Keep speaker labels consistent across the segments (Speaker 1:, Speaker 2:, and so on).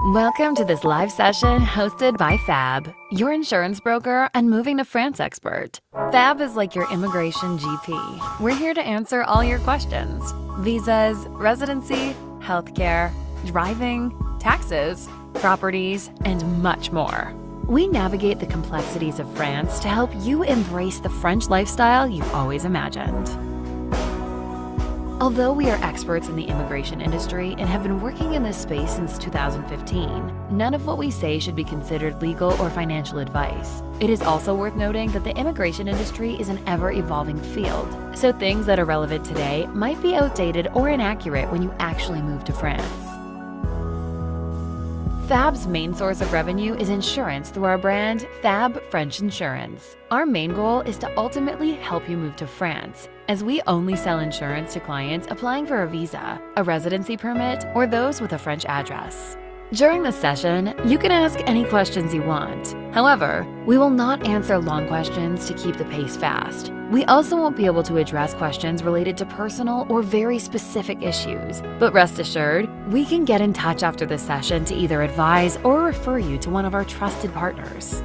Speaker 1: Welcome to this live session hosted by FAB, your insurance broker and moving to France expert. FAB is like your immigration GP. We're here to answer all your questions: visas, residency, healthcare, driving, taxes, properties, and much more. We navigate the complexities of France to help you embrace the French lifestyle you've always imagined. Although we are experts in the immigration industry and have been working in this space since 2015, none of what we say should be considered legal or financial advice. It is also worth noting that the immigration industry is an ever-evolving field, so things that are relevant today might be outdated or inaccurate when you actually move to France. FAB's main source of revenue is insurance through our brand, FAB French Insurance. Our main goal is to ultimately help you move to France, as we only sell insurance to clients applying for a visa, a residency permit, or those with a French address. During this session, you can ask any questions you want. However, we will not answer long questions to keep the pace fast. We also won't be able to address questions related to personal or very specific issues, but rest assured, we can get in touch after the session to either advise or refer you to one of our trusted partners.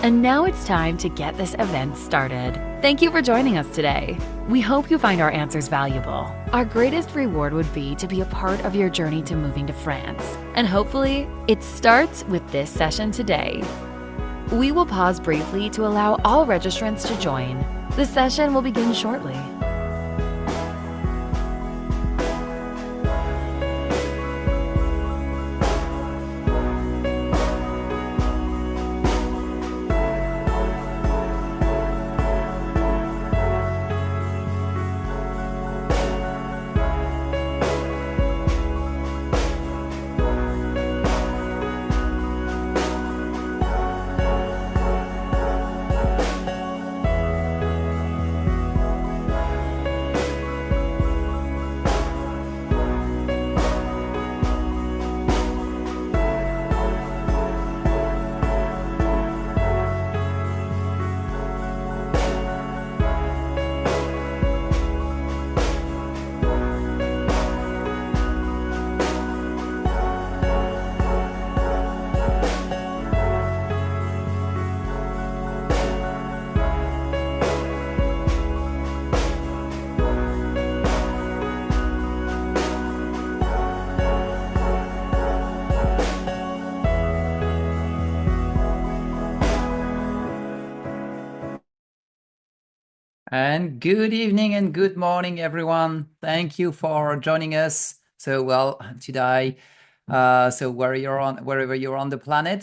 Speaker 1: And now it's time to get this event started. Thank you for joining us today. We hope you find our answers valuable. Our greatest reward would be to be a part of your journey to moving to France. And hopefully, it starts with this session today. We will pause briefly to allow all registrants to join. The session will begin shortly.
Speaker 2: And good evening and good morning, everyone. Thank you for joining us. Today, wherever you're on the planet.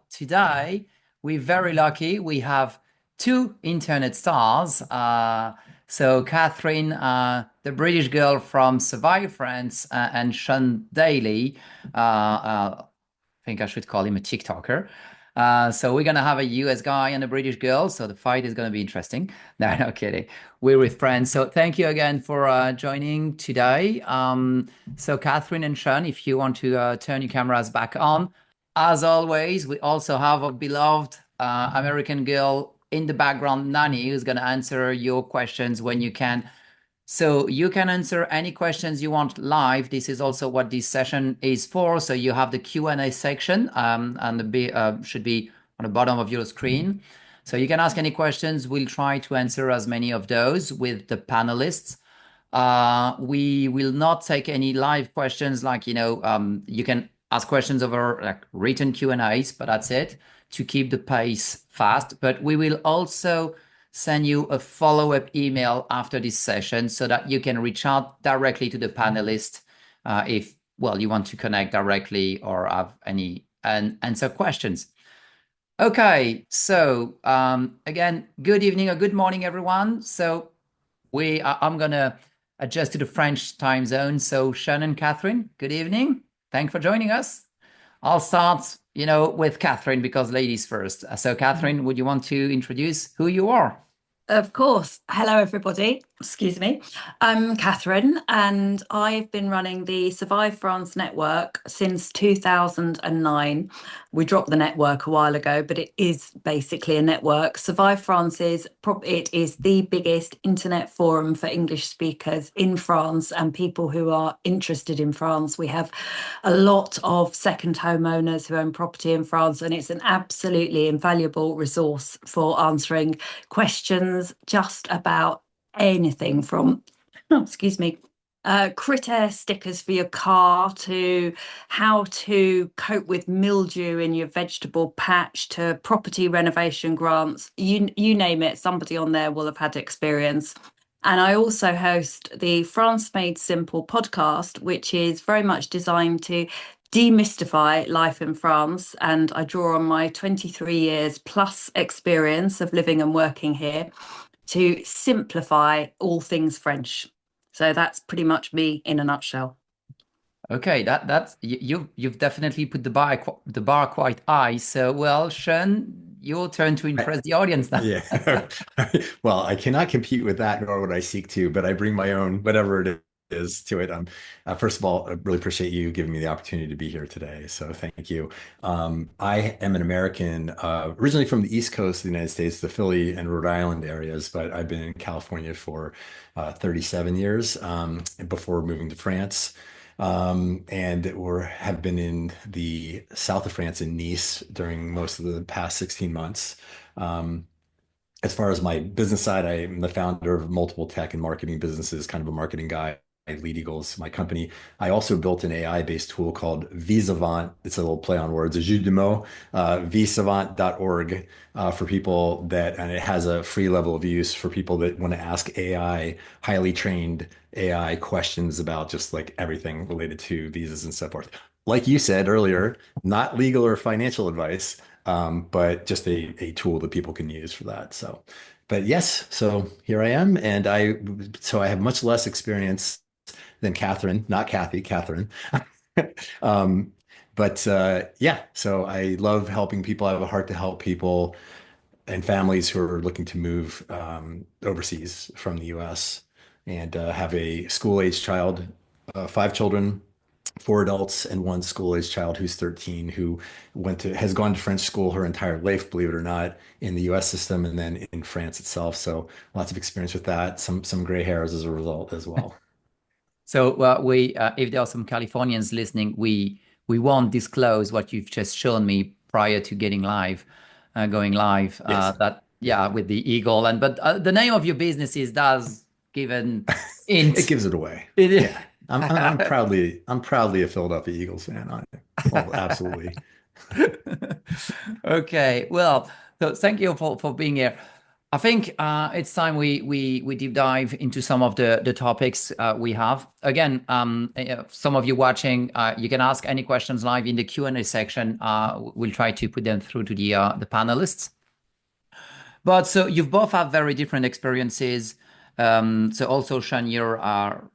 Speaker 2: Today we're very lucky. We have two internet stars. Catherine, the British girl from Survive France, and Sean Daly. I think I should call him a TikToker. We're going to have a US guy and a British girl. So the fight is going to be interesting. No kidding. We're with friends. So thank you again for joining today. Catherine and Sean, if you want to turn your cameras back on. As always, we also have a beloved American girl in the background, Nani, who's going to answer your questions when you can. So you can answer any questions you want live. This is also what this session is for. So you have the Q&A section and should be on the bottom of your screen. So you can ask any questions. We'll try to answer as many of those with the panelists. We will not take any live questions you can ask questions over written Q&As, but that's it to keep the pace fast. But we will also send you a follow-up email after this session so that you can reach out directly to the panelist if you want to connect directly or have any and answer questions. Okay, so again, good evening or good morning, everyone. So I'm gonna adjust to the French time zone. So Sean and Catherine, good evening. Thanks for joining us. I'll start, with Catherine because ladies first. So Catherine, would you want to introduce who you are?
Speaker 3: Of course. Hello, everybody. Excuse me. I'm Catherine, and I've been running the Survive France network since 2009. We dropped the network a while ago, but it is basically a network. Survive France it is the biggest internet forum for English speakers in France and people who are interested in France. We have a lot of second home owners who own property in France, and it's an absolutely invaluable resource for answering questions just about anything from, excuse me, crit air stickers for your car to how to cope with mildew in your vegetable patch to property renovation grants. You name it, somebody on there will have had experience. And I also host the France Made Simple podcast, which is very much designed to demystify life in France. And I draw on my 23 years plus experience of living and working here to simplify all things French. So that's pretty much me in a nutshell.
Speaker 2: Okay, you've definitely put the bar quite high. So, well, Sean, your turn to
Speaker 4: I-
Speaker 2: impress the audience now.
Speaker 4: Yeah. Well, I cannot compete with that, nor would I seek to, but I bring my own, whatever it is, to it. First of all, I really appreciate you giving me the opportunity to be here today. So thank you. I am an American, originally from the East Coast of the United States, the Philly and Rhode Island areas, but I've been in California for 37 years, before moving to France. And have been in the south of France in Nice during most of the past 16 months. Um, as far as my business side, I'm the founder of multiple tech and marketing businesses, kind of a marketing guy. I lead Eagles, my company. I also built an AI-based tool called Visavant. It's a little play on words, a jeu de mots, visavant.org, for people that, and it has a free level of use for people that want to ask AI, highly trained AI questions about just like everything related to visas and so forth. Like you said earlier, not legal or financial advice, but just a tool that people can use for that. So, but yes, so here I am, and I have much less experience than Catherine, not Kathy, Catherine. Um, but yeah, so I love helping people. I have a heart to help people and families who are looking to move overseas from the US, and have a school-age child, five children, four adults, and one school-age child who's 13, who has gone to French school her entire life, believe it or not, in the US system and then in France itself. So lots of experience with that, some gray hairs as a result as well.
Speaker 2: So, if there are some Californians listening, we won't disclose what you've just shown me prior to going live.
Speaker 4: Yes.
Speaker 2: That
Speaker 4: Yeah.
Speaker 2: yeah, with the eagle but the name of your business is does give an
Speaker 4: It
Speaker 2: int.
Speaker 4: gives it away.
Speaker 2: It,
Speaker 4: Yeah. I'm proudly a Philadelphia Eagles fan. Well, absolutely.
Speaker 2: Okay, well, so thank you for being here. I think it's time we deep dive into some of the topics we have. Again, some of you watching, you can ask any questions live in the Q&A section. We'll try to put them through to the panelists. But so you've both had very different experiences. So also, Sean, you're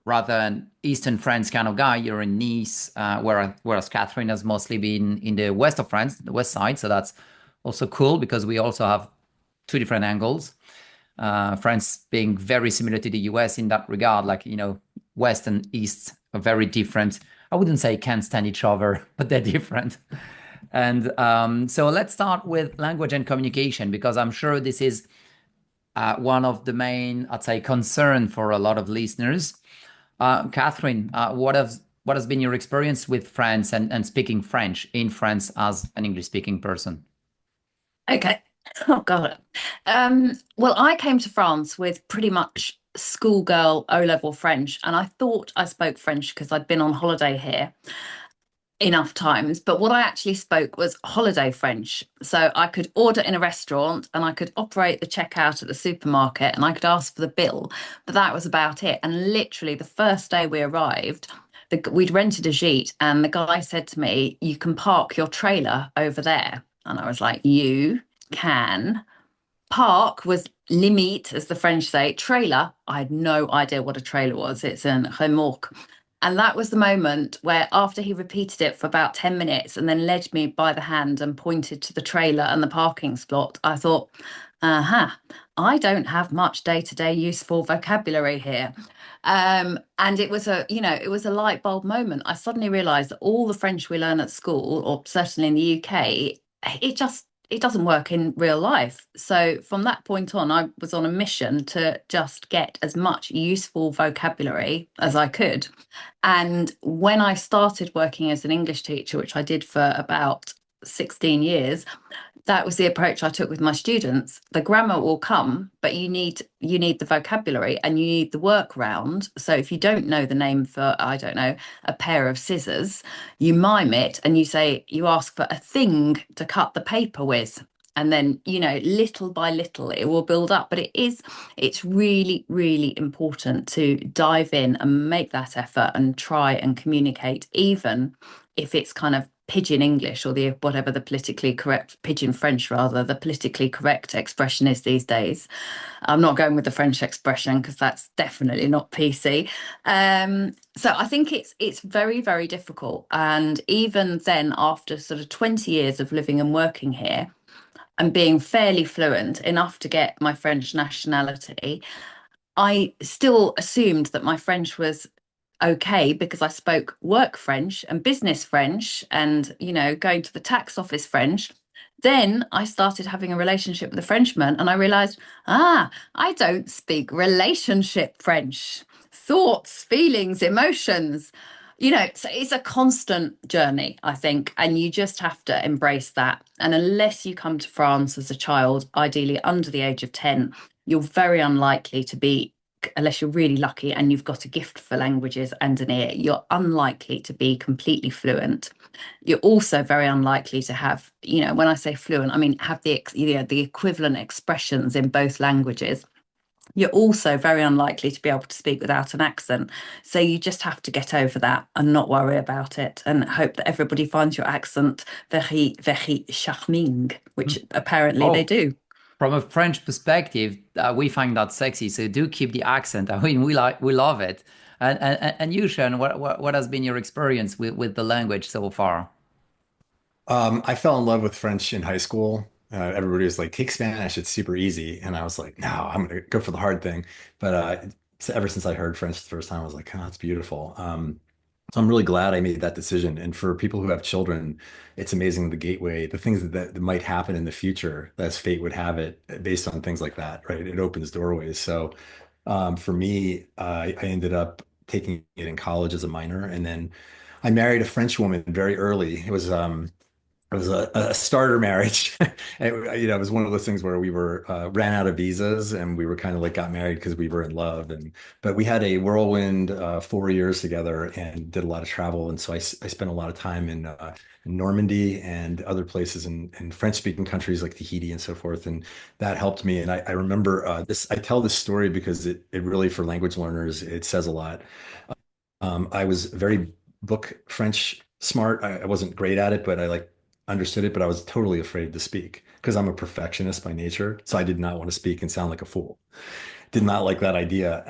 Speaker 2: rather an Eastern France kind of guy. You're in Nice, whereas Catherine has mostly been in the west of France, the west side. So that's also cool because we also have two different angles. France being very similar to the US in that regard, like, West and East are very different. I wouldn't say can't stand each other, but they're different. And so let's start with language and communication, because I'm sure this is one of the main, I'd say, concern for a lot of listeners. Catherine, what has been your experience with France and speaking French in France as an English speaking person?
Speaker 3: Okay. Oh, God. Well, I came to France with pretty much schoolgirl O-level French, and I thought I spoke French because I'd been on holiday here enough times. But what I actually spoke was holiday French. So I could order in a restaurant and I could operate the checkout at the supermarket and I could ask for the bill. But that was about it. And literally, the first day we arrived, we'd rented a Jeep, and the guy said to me, "You can park your trailer over there." And I was like, "You can." Park was limite, as the French say. Trailer, I had no idea what a trailer was. It's an remorque. And that was the moment where, after he repeated it for about 10 minutes and then led me by the hand and pointed to the trailer and the parking spot, I thought, aha, I don't have much day-to-day useful vocabulary here. And it was a light bulb moment. I suddenly realized that all the French we learn at school, or certainly in the UK, it doesn't work in real life. So from that point on, I was on a mission to just get as much useful vocabulary as I could. And when I started working as an English teacher, which I did for about 16 years, that was the approach I took with my students. The grammar will come, but you need the vocabulary and you need the work round. So if you don't know the name for, I don't know, a pair of scissors, you mime it and you ask for a thing to cut the paper with. And then, little by little, it will build up. But it's really, really important to dive in and make that effort and try and communicate, even if it's kind of pidgin English, or the whatever the politically correct, pidgin French rather, the politically correct expression is these days. I'm not going with the French expression because that's definitely not PC. So I think it's very, very difficult. And even then, after sort of 20 years of living and working here and being fairly fluent enough to get my French nationality, I still assumed that my French was okay because I spoke work French and business French and, going to the tax office French. Then I started having a relationship with a Frenchman and I realized, I don't speak relationship French. Thoughts, feelings, emotions. So it's a constant journey, I think, and you just have to embrace that. And unless you come to France as a child, ideally under the age of 10, you're very unlikely to be, unless you're really lucky and you've got a gift for languages and an ear, you're unlikely to be completely fluent. You're also very unlikely to have, when I say fluent, I mean have the equivalent expressions in both languages. You're also very unlikely to be able to speak without an accent. So you just have to get over that and not worry about it and hope that everybody finds your accent very, very charming, which apparently they do.
Speaker 2: From a French perspective, we find that sexy. So do keep the accent. I mean, we love it. And you, Sean, what has been your experience with the language so far?
Speaker 4: I fell in love with French in high school. Everybody was like, take Spanish, it's super easy. And I was like, no, I'm gonna go for the hard thing. But so ever since I heard French the first time, I was like, oh, it's beautiful. So I'm really glad I made that decision. And for people who have children, it's amazing the gateway, the things that might happen in the future, as fate would have it, based on things like that, right? It opens doorways. So for me, I ended up taking it in college as a minor, and then I married a French woman very early. It was a starter marriage. It was one of those things where we were ran out of visas and we were kind of like got married because we were in love. But we had a whirlwind 4 years together and did a lot of travel. And so I spent a lot of time in Normandy and other places in French-speaking countries like Tahiti and so forth. And that helped me. And I remember I tell this story because it really, for language learners, it says a lot. I was very book French smart. I wasn't great at it, but I like understood it, but I was totally afraid to speak because I'm a perfectionist by nature. So I did not want to speak and sound like a fool. Did not like that idea.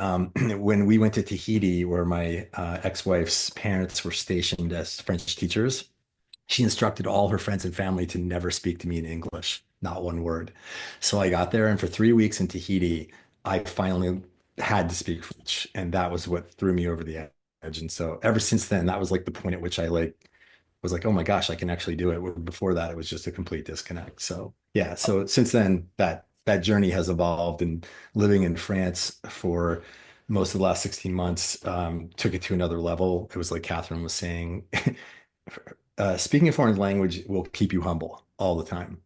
Speaker 4: When we went to Tahiti, where my ex-wife's parents were stationed as French teachers, she instructed all her friends and family to never speak to me in English, not one word. So I got there, and for 3 weeks in Tahiti, I finally had to speak French, and that was what threw me over the edge. And so ever since then, that was like the point at which I was like, oh my gosh, I can actually do it. Before that, it was just a complete disconnect. So yeah, so since then, that journey has evolved, and living in France for most of the last 16 months took it to another level. It was like Catherine was saying, speaking a foreign language will keep you humble all the time.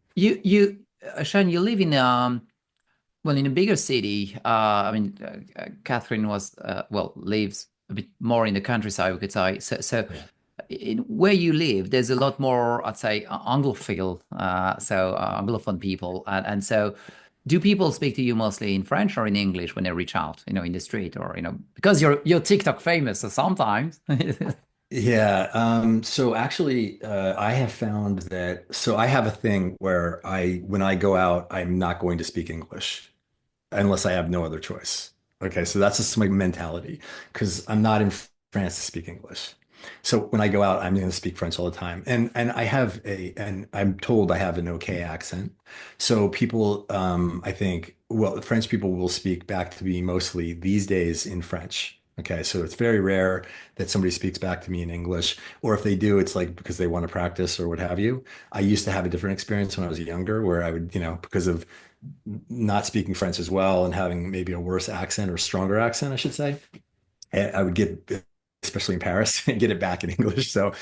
Speaker 2: Sean, you live in in a bigger city. Catherine lives a bit more in the countryside, we could say. So
Speaker 4: Yeah.
Speaker 2: Where you live, there's a lot more, I'd say, Anglophile, Anglophone people, and so. Do people speak to you mostly in French or in English when they reach out, in the street, or because you're TikTok famous, so sometimes.
Speaker 4: Yeah. So actually, I have found that, so I have a thing where when I go out, I'm not going to speak English unless I have no other choice. Okay. So that's just my mentality because I'm not in France to speak English. So when I go out, I'm going to speak French all the time, and and I'm told I have an okay accent. So people, I think, well, French people will speak back to me mostly these days in French. Okay, so it's very rare that somebody speaks back to me in English, or if they do, it's like because they want to practice or what have you. I used to have a different experience when I was younger, where I would, because of not speaking French as well and having maybe a worse accent or stronger accent, I should say. I would get, especially in Paris, and get it back in English. So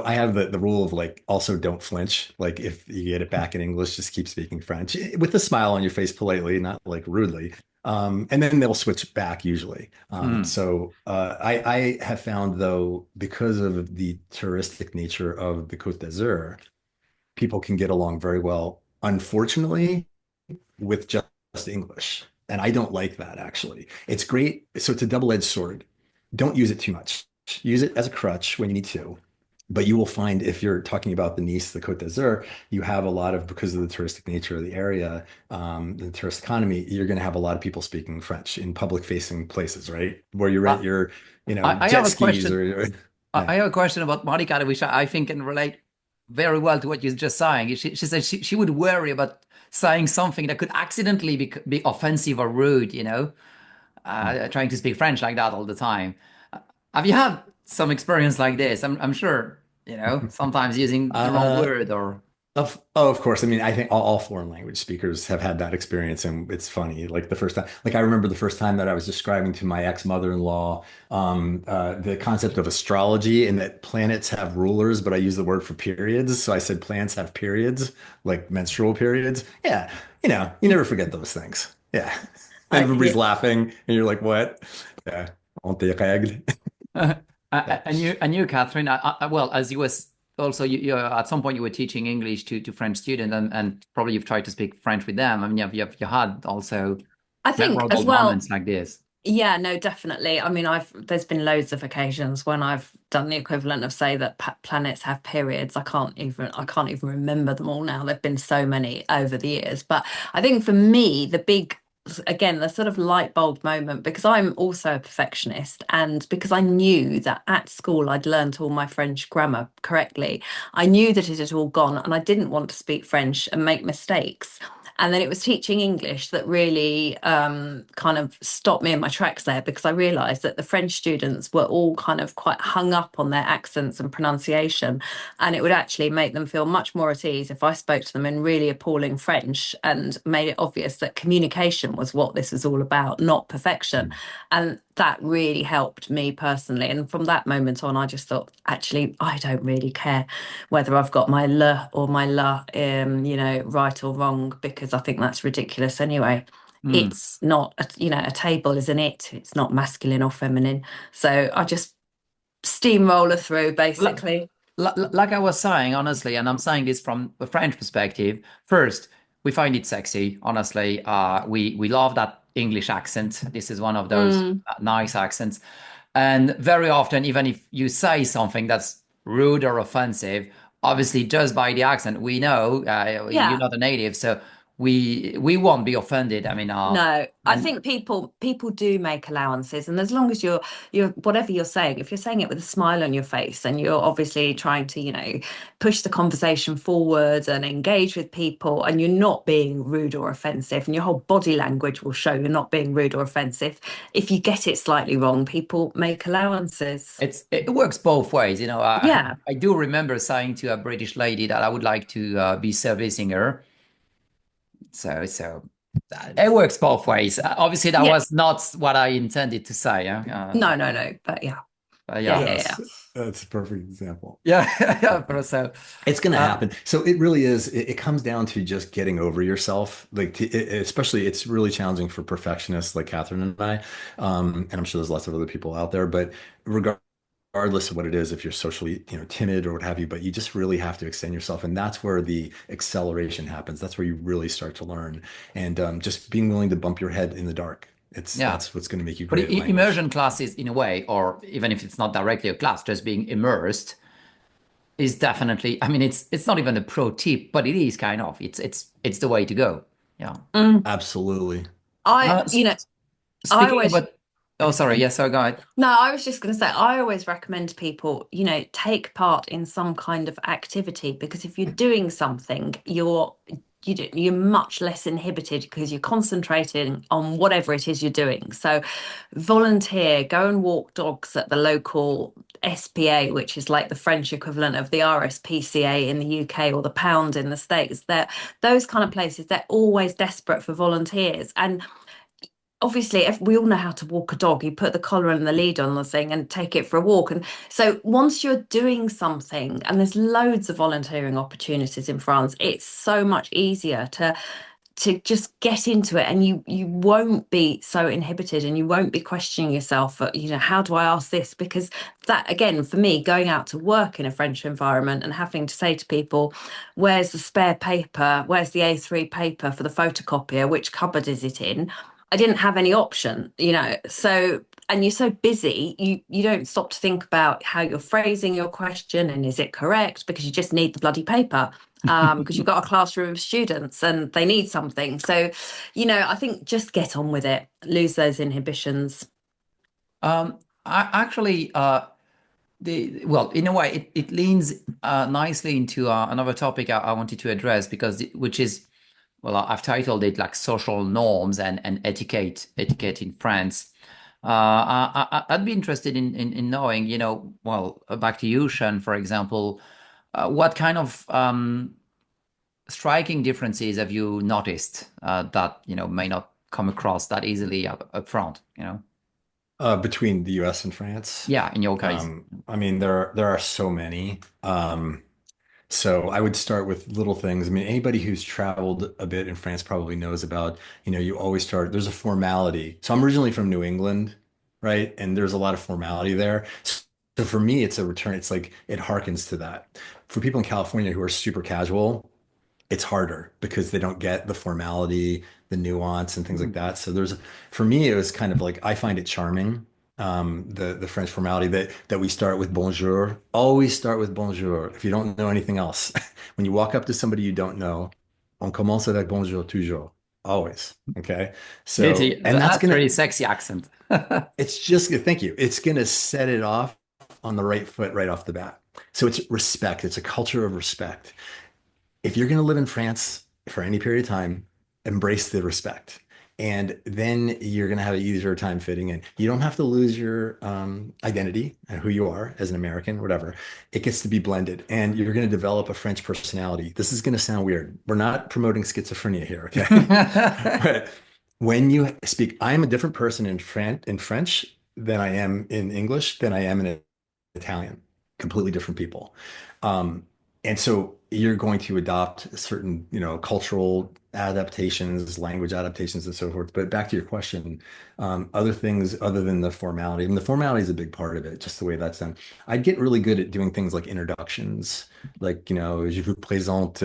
Speaker 4: I have the rule of like also don't flinch. Like if you get it back in English, just keep speaking French with a smile on your face, politely, not like rudely. And then they'll switch back usually.
Speaker 2: Mm.
Speaker 4: I have found though, because of the touristic nature of the Côte d'Azur, people can get along very well. Unfortunately, with just English. And I don't like that actually. It's great. So it's a double-edged sword. Don't use it too much. Use it as a crutch when you need to. But you will find if you're talking about the Nice, the Côte d'Azur, you have a lot of, because of the touristic nature of the area, the tourist economy, you're going to have a lot of people speaking French in public facing places, right? Where you
Speaker 2: Uh,
Speaker 4: rent your,
Speaker 2: I have
Speaker 4: jet
Speaker 2: a
Speaker 4: skis
Speaker 2: question.
Speaker 4: yeah.
Speaker 2: I have a question about Monica, which I think can relate very well to what you're just saying. She said she would worry about saying something that could accidentally be offensive or rude, trying to speak French like that all the time. Have you had some experience like this? I'm sure, sometimes using the wrong
Speaker 4: Uh,
Speaker 2: word or.
Speaker 4: of course. I mean, I think all foreign language speakers have had that experience, and it's funny. Like the first time, like I remember the first time that I was describing to my ex-mother-in-law the concept of astrology and that planets have rulers, but I use the word for periods. So I said plants have periods, like menstrual periods. Yeah, you never forget those things. Yeah, and
Speaker 3: Yeah.
Speaker 4: everybody's laughing, and you're like, "What?" Yeah, on tes règles. Yeah.
Speaker 2: And you, Catherine, well, as you was also, at some point you were teaching English to French students, and probably you've tried to speak French with them. I mean, you had also
Speaker 3: I think as
Speaker 2: memorable
Speaker 3: well.
Speaker 2: moments like this.
Speaker 3: Yeah, no, definitely. I mean, there's been loads of occasions when I've done the equivalent of say that planets have periods. I can't even remember them all now. There've been so many over the years. But I think for me, again, the sort of light bulb moment, because I'm also a perfectionist, and because I knew that at school I'd learned all my French grammar correctly, I knew that it had all gone, and I didn't want to speak French and make mistakes. And then it was teaching English that really kind of stopped me in my tracks there, because I realised that the French students were all kind of quite hung up on their accents and pronunciation. And it would actually make them feel much more at ease if I spoke to them in really appalling French and made it obvious that communication was what this was all about, not perfection. And that really helped me personally. And from that moment on, I just thought, actually, I don't really care whether I've got my le or my la, right or wrong, because I think that's ridiculous anyway.
Speaker 2: Mm.
Speaker 3: It's not, a table is an it. It's not masculine or feminine. So I just steamroller through
Speaker 2: Like,
Speaker 3: basically.
Speaker 2: like I was saying, honestly, and I'm saying this from a French perspective. First, we find it sexy. Honestly, we love that English accent. This is one of those
Speaker 3: Mm,
Speaker 2: nice accents. And very often, even if you say something that's rude or offensive, obviously just by the accent, we know you're
Speaker 3: yeah.
Speaker 2: not a native, so we won't be offended. I mean,
Speaker 3: No, I
Speaker 2: and
Speaker 3: think people do make allowances, and as long as you're whatever you're saying, if you're saying it with a smile on your face and you're obviously trying to, push the conversation forward and engage with people, and you're not being rude or offensive, and your whole body language will show you're not being rude or offensive. If you get it slightly wrong, people make allowances.
Speaker 2: it works both ways.
Speaker 3: Yeah,
Speaker 2: I do remember saying to a British lady that I would like to be servicing her. So it works both ways. Obviously, that
Speaker 3: yeah.
Speaker 2: was not what I intended to say. Yeah,
Speaker 3: No, no, no. But yeah, yeah,
Speaker 2: yeah,
Speaker 3: yeah, yeah.
Speaker 4: Yes, that's a perfect example.
Speaker 2: yeah, yeah. But so,
Speaker 4: It's going to
Speaker 2: uh,
Speaker 4: happen. So it really is. It comes down to just getting over yourself. Like, especially, it's really challenging for perfectionists like Catherine and I. And I'm sure there's lots of other people out there. But regardless of what it is, if you're socially, timid or what have you, but you just really have to extend yourself, and that's where the acceleration happens. That's where you really start to learn, and just being willing to bump your head in the dark.
Speaker 2: yeah.
Speaker 4: That's what's going to make you
Speaker 2: But
Speaker 4: great at language.
Speaker 2: immersion classes, in a way, or even if it's not directly a class, just being immersed is definitely. I mean, it's not even a pro tip, but it is kind of. It's the way to go. Yeah.
Speaker 3: Mm.
Speaker 2: Uh,
Speaker 3: I
Speaker 2: s-
Speaker 3: I
Speaker 2: speaking
Speaker 3: always
Speaker 2: about. Oh, sorry. Yes, so go ahead.
Speaker 3: No, I was just going to say, I always recommend people, take part in some kind of activity because if you're doing something, you're much less inhibited because you're concentrating on whatever it is you're doing. So volunteer, go and walk dogs at the local SPA, which is like the French equivalent of the RSPCA in the UK or the pound in the States. Those kind of places, they're always desperate for volunteers. And obviously if we all know how to walk a dog, you put the collar and the lead on the thing and take it for a walk. And so once you're doing something, and there's loads of volunteering opportunities in France, it's so much easier to just get into it, and you won't be so inhibited and you won't be questioning yourself, how do I ask this? Because that, again, for me, going out to work in a French environment and having to say to people, where's the spare paper, where's the A3 paper for the photocopier, which cupboard is it in? I didn't have any option, so, and you're so busy, you don't stop to think about how you're phrasing your question and is it correct, because you just need the bloody paper, because you've got a classroom of students and they need something. So, I think just get on with it, lose those inhibitions.
Speaker 2: I actually, well, in a way, it leans nicely into another topic I wanted to address which is, well, I've titled it like social norms and etiquette in France. I'd be interested in knowing, well, back to you, Sean, for example, what kind of striking differences have you noticed that, may not come across that easily up front,
Speaker 4: Between the US and France.
Speaker 2: Yeah, in your case.
Speaker 4: I mean, there are so many. So I would start with little things. I mean, anybody who's traveled a bit in France probably knows about, you always start, there's a formality. So I'm originally from New England, right? And there's a lot of formality there. So for me, it's a return. It's like it harkens to that. For people in California who are super casual, it's harder because they don't get the formality, the nuance, and things like
Speaker 2: Mhm.
Speaker 4: that. So for me, it was kind of like I find it charming, the French formality that we start with bonjour. Always start with bonjour if you don't know anything else. When you walk up to somebody you don't know, on commence avec bonjour toujours. Always. Okay. So, and that's
Speaker 2: That's
Speaker 4: gonna,
Speaker 2: really sexy accent.
Speaker 4: it's just thank you. It's gonna set it off on the right foot right off the bat. So it's respect. It's a culture of respect. If you're going to live in France for any period of time, embrace the respect. And then you're going to have an easier time fitting in. You don't have to lose your identity and who you are as an American, whatever. It gets to be blended, and you're going to develop a French personality. This is going to sound weird. We're not promoting schizophrenia here, okay? But when you speak, I am a different person in French than I am in English than I am in Italian. Completely different people. Um, and so you're going to adopt certain, cultural adaptations, language adaptations, and so forth. But back to your question, other things other than the formality, and the formality is a big part of it, just the way that's done. I'd get really good at doing things like introductions, like, je vous présente,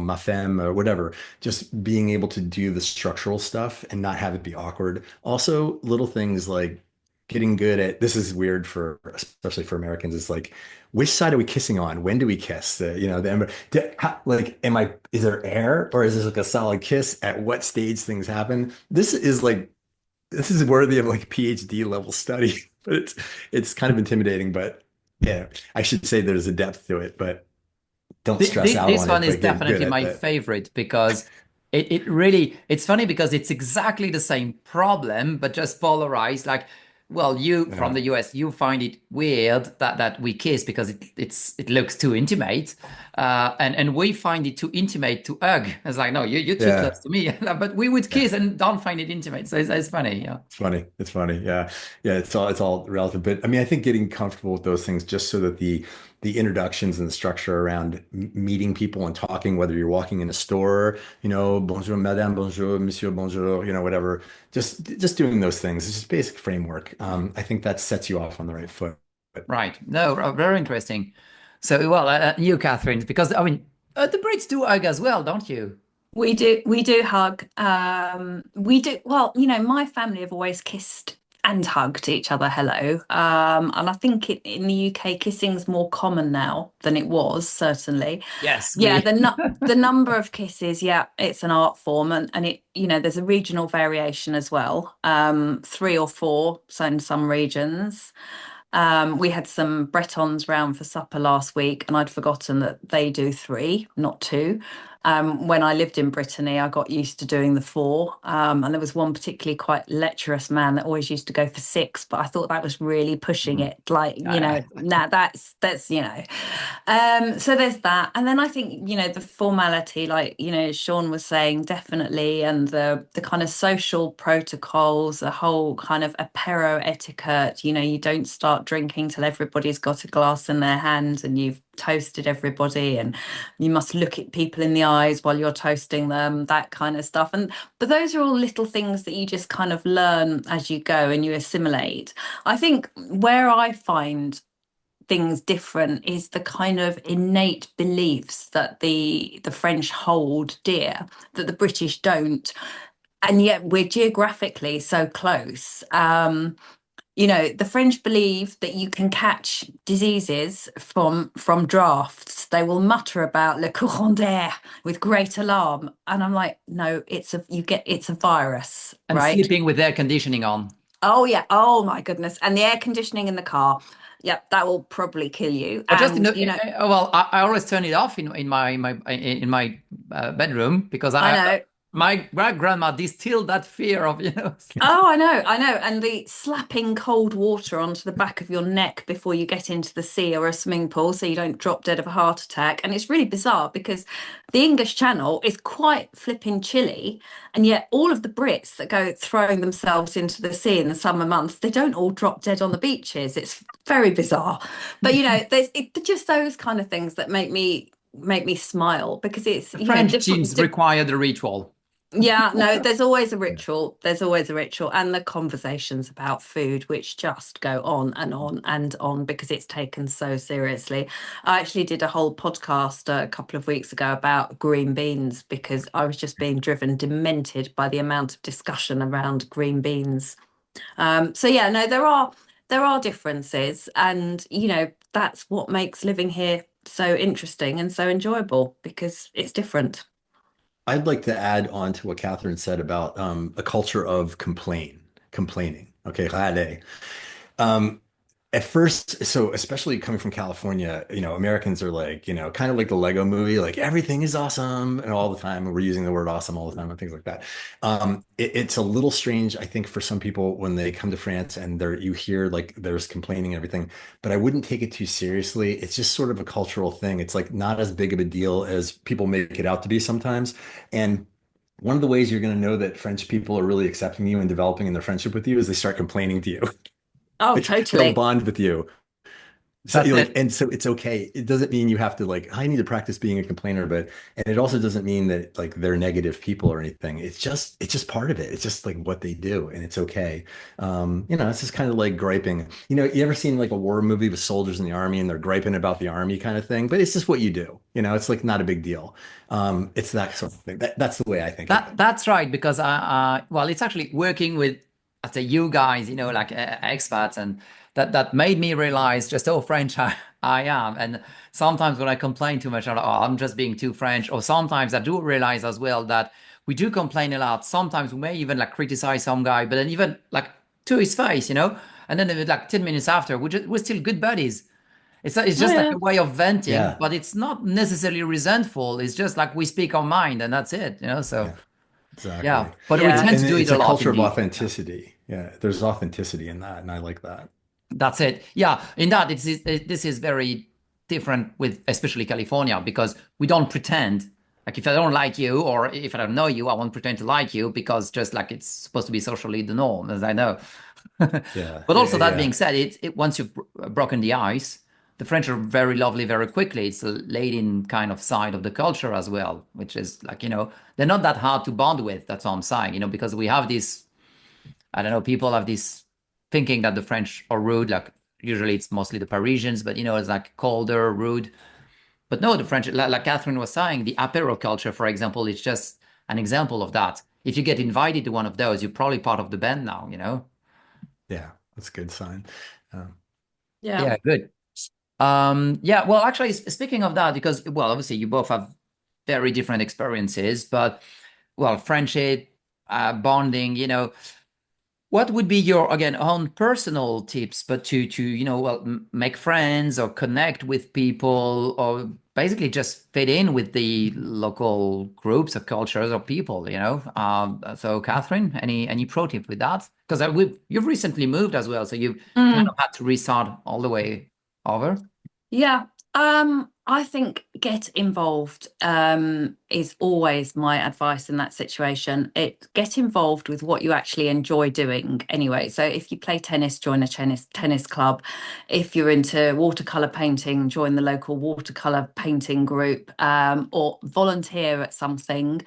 Speaker 4: ma femme, or whatever. Just being able to do the structural stuff and not have it be awkward. Also, little things like getting good at this is weird for especially for Americans. It's like which side are we kissing on? When do we kiss? Like, is there air or is this like a solid kiss? At what stage things happen? This is worthy of like PhD level study, but it's kind of intimidating. But yeah, I should say there's a depth to it, but don't stress out
Speaker 2: This
Speaker 4: on
Speaker 2: one
Speaker 4: it,
Speaker 2: is
Speaker 4: but get good
Speaker 2: definitely
Speaker 4: at
Speaker 2: my
Speaker 4: that.
Speaker 2: favorite because it really, it's funny because it's exactly the same problem, but just polarized. Like, well, you from
Speaker 4: Yeah,
Speaker 2: the US, you find it weird that we kiss because it looks too intimate, and we find it too intimate to hug. It's like, no, you're too
Speaker 4: yeah,
Speaker 2: close to me, but we would
Speaker 4: yeah.
Speaker 2: kiss and don't find it intimate. So it's funny, yeah.
Speaker 4: It's funny. It's funny. Yeah. Yeah. It's all relative. But I mean, I think getting comfortable with those things just so that the introductions and the structure around meeting people and talking, whether you're walking in a store, bonjour, madame, bonjour, monsieur, bonjour, whatever, just doing those things. It's just basic framework. I think that sets you off on the right foot.
Speaker 2: Right. No, very interesting. So, well, you, Catherine, because I mean, the Brits do hug as well, don't you?
Speaker 3: We do hug. We do, well, my family have always kissed and hugged each other hello. And I think in the UK, kissing's more common now than it was, certainly.
Speaker 2: Yes,
Speaker 3: Yeah,
Speaker 2: we.
Speaker 3: the number of kisses, yeah, it's an art form, and it, you know, there's a regional variation as well. 3 or 4, so in some regions. We had some Bretons round for supper last week, and I'd forgotten that they do 3, not 2. When I lived in Brittany, I got used to doing the 4. And there was one particularly quite lecherous man that always used to go for 6, but I thought that was really pushing
Speaker 2: Mhm.
Speaker 3: it. Like, you
Speaker 2: Yeah,
Speaker 3: know, nah, that's, you know. So there's that. And then I think, you know, the formality, like, you know, Sean was saying, definitely, and the kind of social protocols, the whole kind of apéro etiquette, you know, you don't start drinking till everybody's got a glass in their hand and you've toasted everybody, and you must look at people in the eyes while you're toasting them, that kind of stuff. And but those are all little things that you just kind of learn as you go and you assimilate. I think where I find things different is the kind of innate beliefs that the French hold dear that the British don't, and yet we're geographically so close. You know, the French believe that you can catch diseases from drafts. They will mutter about le courant d'air with great alarm, and I'm like, no, it's a virus,
Speaker 2: and
Speaker 3: right?
Speaker 2: sleeping with air conditioning on.
Speaker 3: Oh yeah, oh my goodness, and the air conditioning in the car. Yep, that will probably kill you.
Speaker 2: Or just in
Speaker 3: And
Speaker 2: the
Speaker 3: you know,
Speaker 2: well, I always turn it off in my bedroom because
Speaker 3: I
Speaker 2: I
Speaker 3: know.
Speaker 2: my great grandma distilled that fear of
Speaker 3: Oh, I know. And the slapping cold water onto the back of your neck before you get into the sea or a swimming pool so you don't drop dead of a heart attack. And it's really bizarre because the English Channel is quite flipping chilly. And yet all of the Brits that go throwing themselves into the sea in the summer months, they don't all drop dead on the beaches. It's very bizarre. But you know, just those kind of things that make me smile because it's,
Speaker 2: the
Speaker 3: you know,
Speaker 2: French
Speaker 3: different.
Speaker 2: teams require the ritual.
Speaker 3: Yeah, no, there's always a
Speaker 4: Yeah.
Speaker 3: ritual. There's always a ritual, and the conversations about food, which just go on and on and on because it's taken so seriously. I actually did a whole podcast a couple of weeks ago about green beans because I was just being driven demented by the amount of discussion around green beans. So yeah, no, there are differences, and you know that's what makes living here so interesting and so enjoyable because it's different.
Speaker 4: I'd like to add on to what Catherine said about a culture of complaining. Okay, râler. Um, at first, so especially coming from California, Americans are like, kind of like the Lego movie, like everything is awesome and all the time. And we're using the word awesome all the time and things like that. It's a little strange, I think, for some people when they come to France and you hear like there's complaining and everything, but I wouldn't take it too seriously. It's just sort of a cultural thing. It's like not as big of a deal as people make it out to be sometimes. And one of the ways you're going to know that French people are really accepting you and developing in their friendship with you is they start complaining to you.
Speaker 3: Oh,
Speaker 4: Like they'll
Speaker 3: totally.
Speaker 4: bond with you. So
Speaker 2: That's
Speaker 4: you're like,
Speaker 2: it.
Speaker 4: and so it's okay. It doesn't mean you have to like, I need to practice being a complainer, but and it also doesn't mean that like they're negative people or anything. It's just part of it. It's just like what they do, and it's okay. It's just kind of like griping. You ever seen like a war movie with soldiers in the army and they're griping about the army kind of thing? But it's just what you do. It's like not a big deal. It's that sort of thing. That's the way I think of it.
Speaker 2: That's right because well, it's actually working with, I say, you guys, like expats, and that made me realize just how French I am. And sometimes when I complain too much, I'm like, oh, I'm just being too French. Or sometimes I do realize as well that we do complain a lot. Sometimes we may even like criticize some guy, but then even like to his face. And then like 10 minutes after, we're still good buddies. It's
Speaker 3: Oh
Speaker 2: just like
Speaker 3: yeah.
Speaker 2: a way of venting,
Speaker 4: Yeah,
Speaker 2: but it's not necessarily resentful. It's just like we speak our mind and that's it. So
Speaker 4: yeah,
Speaker 2: yeah,
Speaker 4: exactly.
Speaker 2: but we
Speaker 3: Yeah.
Speaker 2: tend
Speaker 4: And
Speaker 2: to do it
Speaker 4: it's
Speaker 2: a
Speaker 4: a
Speaker 2: lot
Speaker 4: culture of
Speaker 2: indeed. Yeah,
Speaker 4: authenticity. Yeah, there's authenticity in that, and I like that.
Speaker 2: that's it. Yeah, in that this is very different with especially California because we don't pretend. Like if I don't like you or if I don't know you, I won't pretend to like you because just like it's supposed to be socially the norm, as I know.
Speaker 4: Yeah,
Speaker 2: But
Speaker 4: yeah,
Speaker 2: also that
Speaker 4: yeah.
Speaker 2: being said, once you've broken the ice, the French are very lovely very quickly. It's a laid-in kind of side of the culture as well, which is like, they're not that hard to bond with. That's what I'm saying, because we have this, I don't know, people have this thinking that the French are rude. Like usually it's mostly the Parisians, but it's like colder, rude. But no, the French, like Catherine was saying, the Apéro culture, for example, is just an example of that. If you get invited to one of those, you're probably part of the band now.
Speaker 4: Yeah, that's a good sign. Um,
Speaker 3: Yeah.
Speaker 2: Yeah, good. Yeah, well, actually, speaking of that, because, well, obviously you both have very different experiences, but, well, friendship, bonding, what would be your, again, own personal tips, but to well, make friends or connect with people, or basically just fit in with the local groups or cultures or people, so Catherine, any pro tip with that? Because you've recently moved as well, so you've kind of
Speaker 3: Mm.
Speaker 2: had to restart all the way over.
Speaker 3: Yeah, I think get involved is always my advice in that situation. Get involved with what you actually enjoy doing anyway. So if you play tennis, join a tennis club. If you're into watercolor painting, join the local watercolor painting group, or volunteer at something.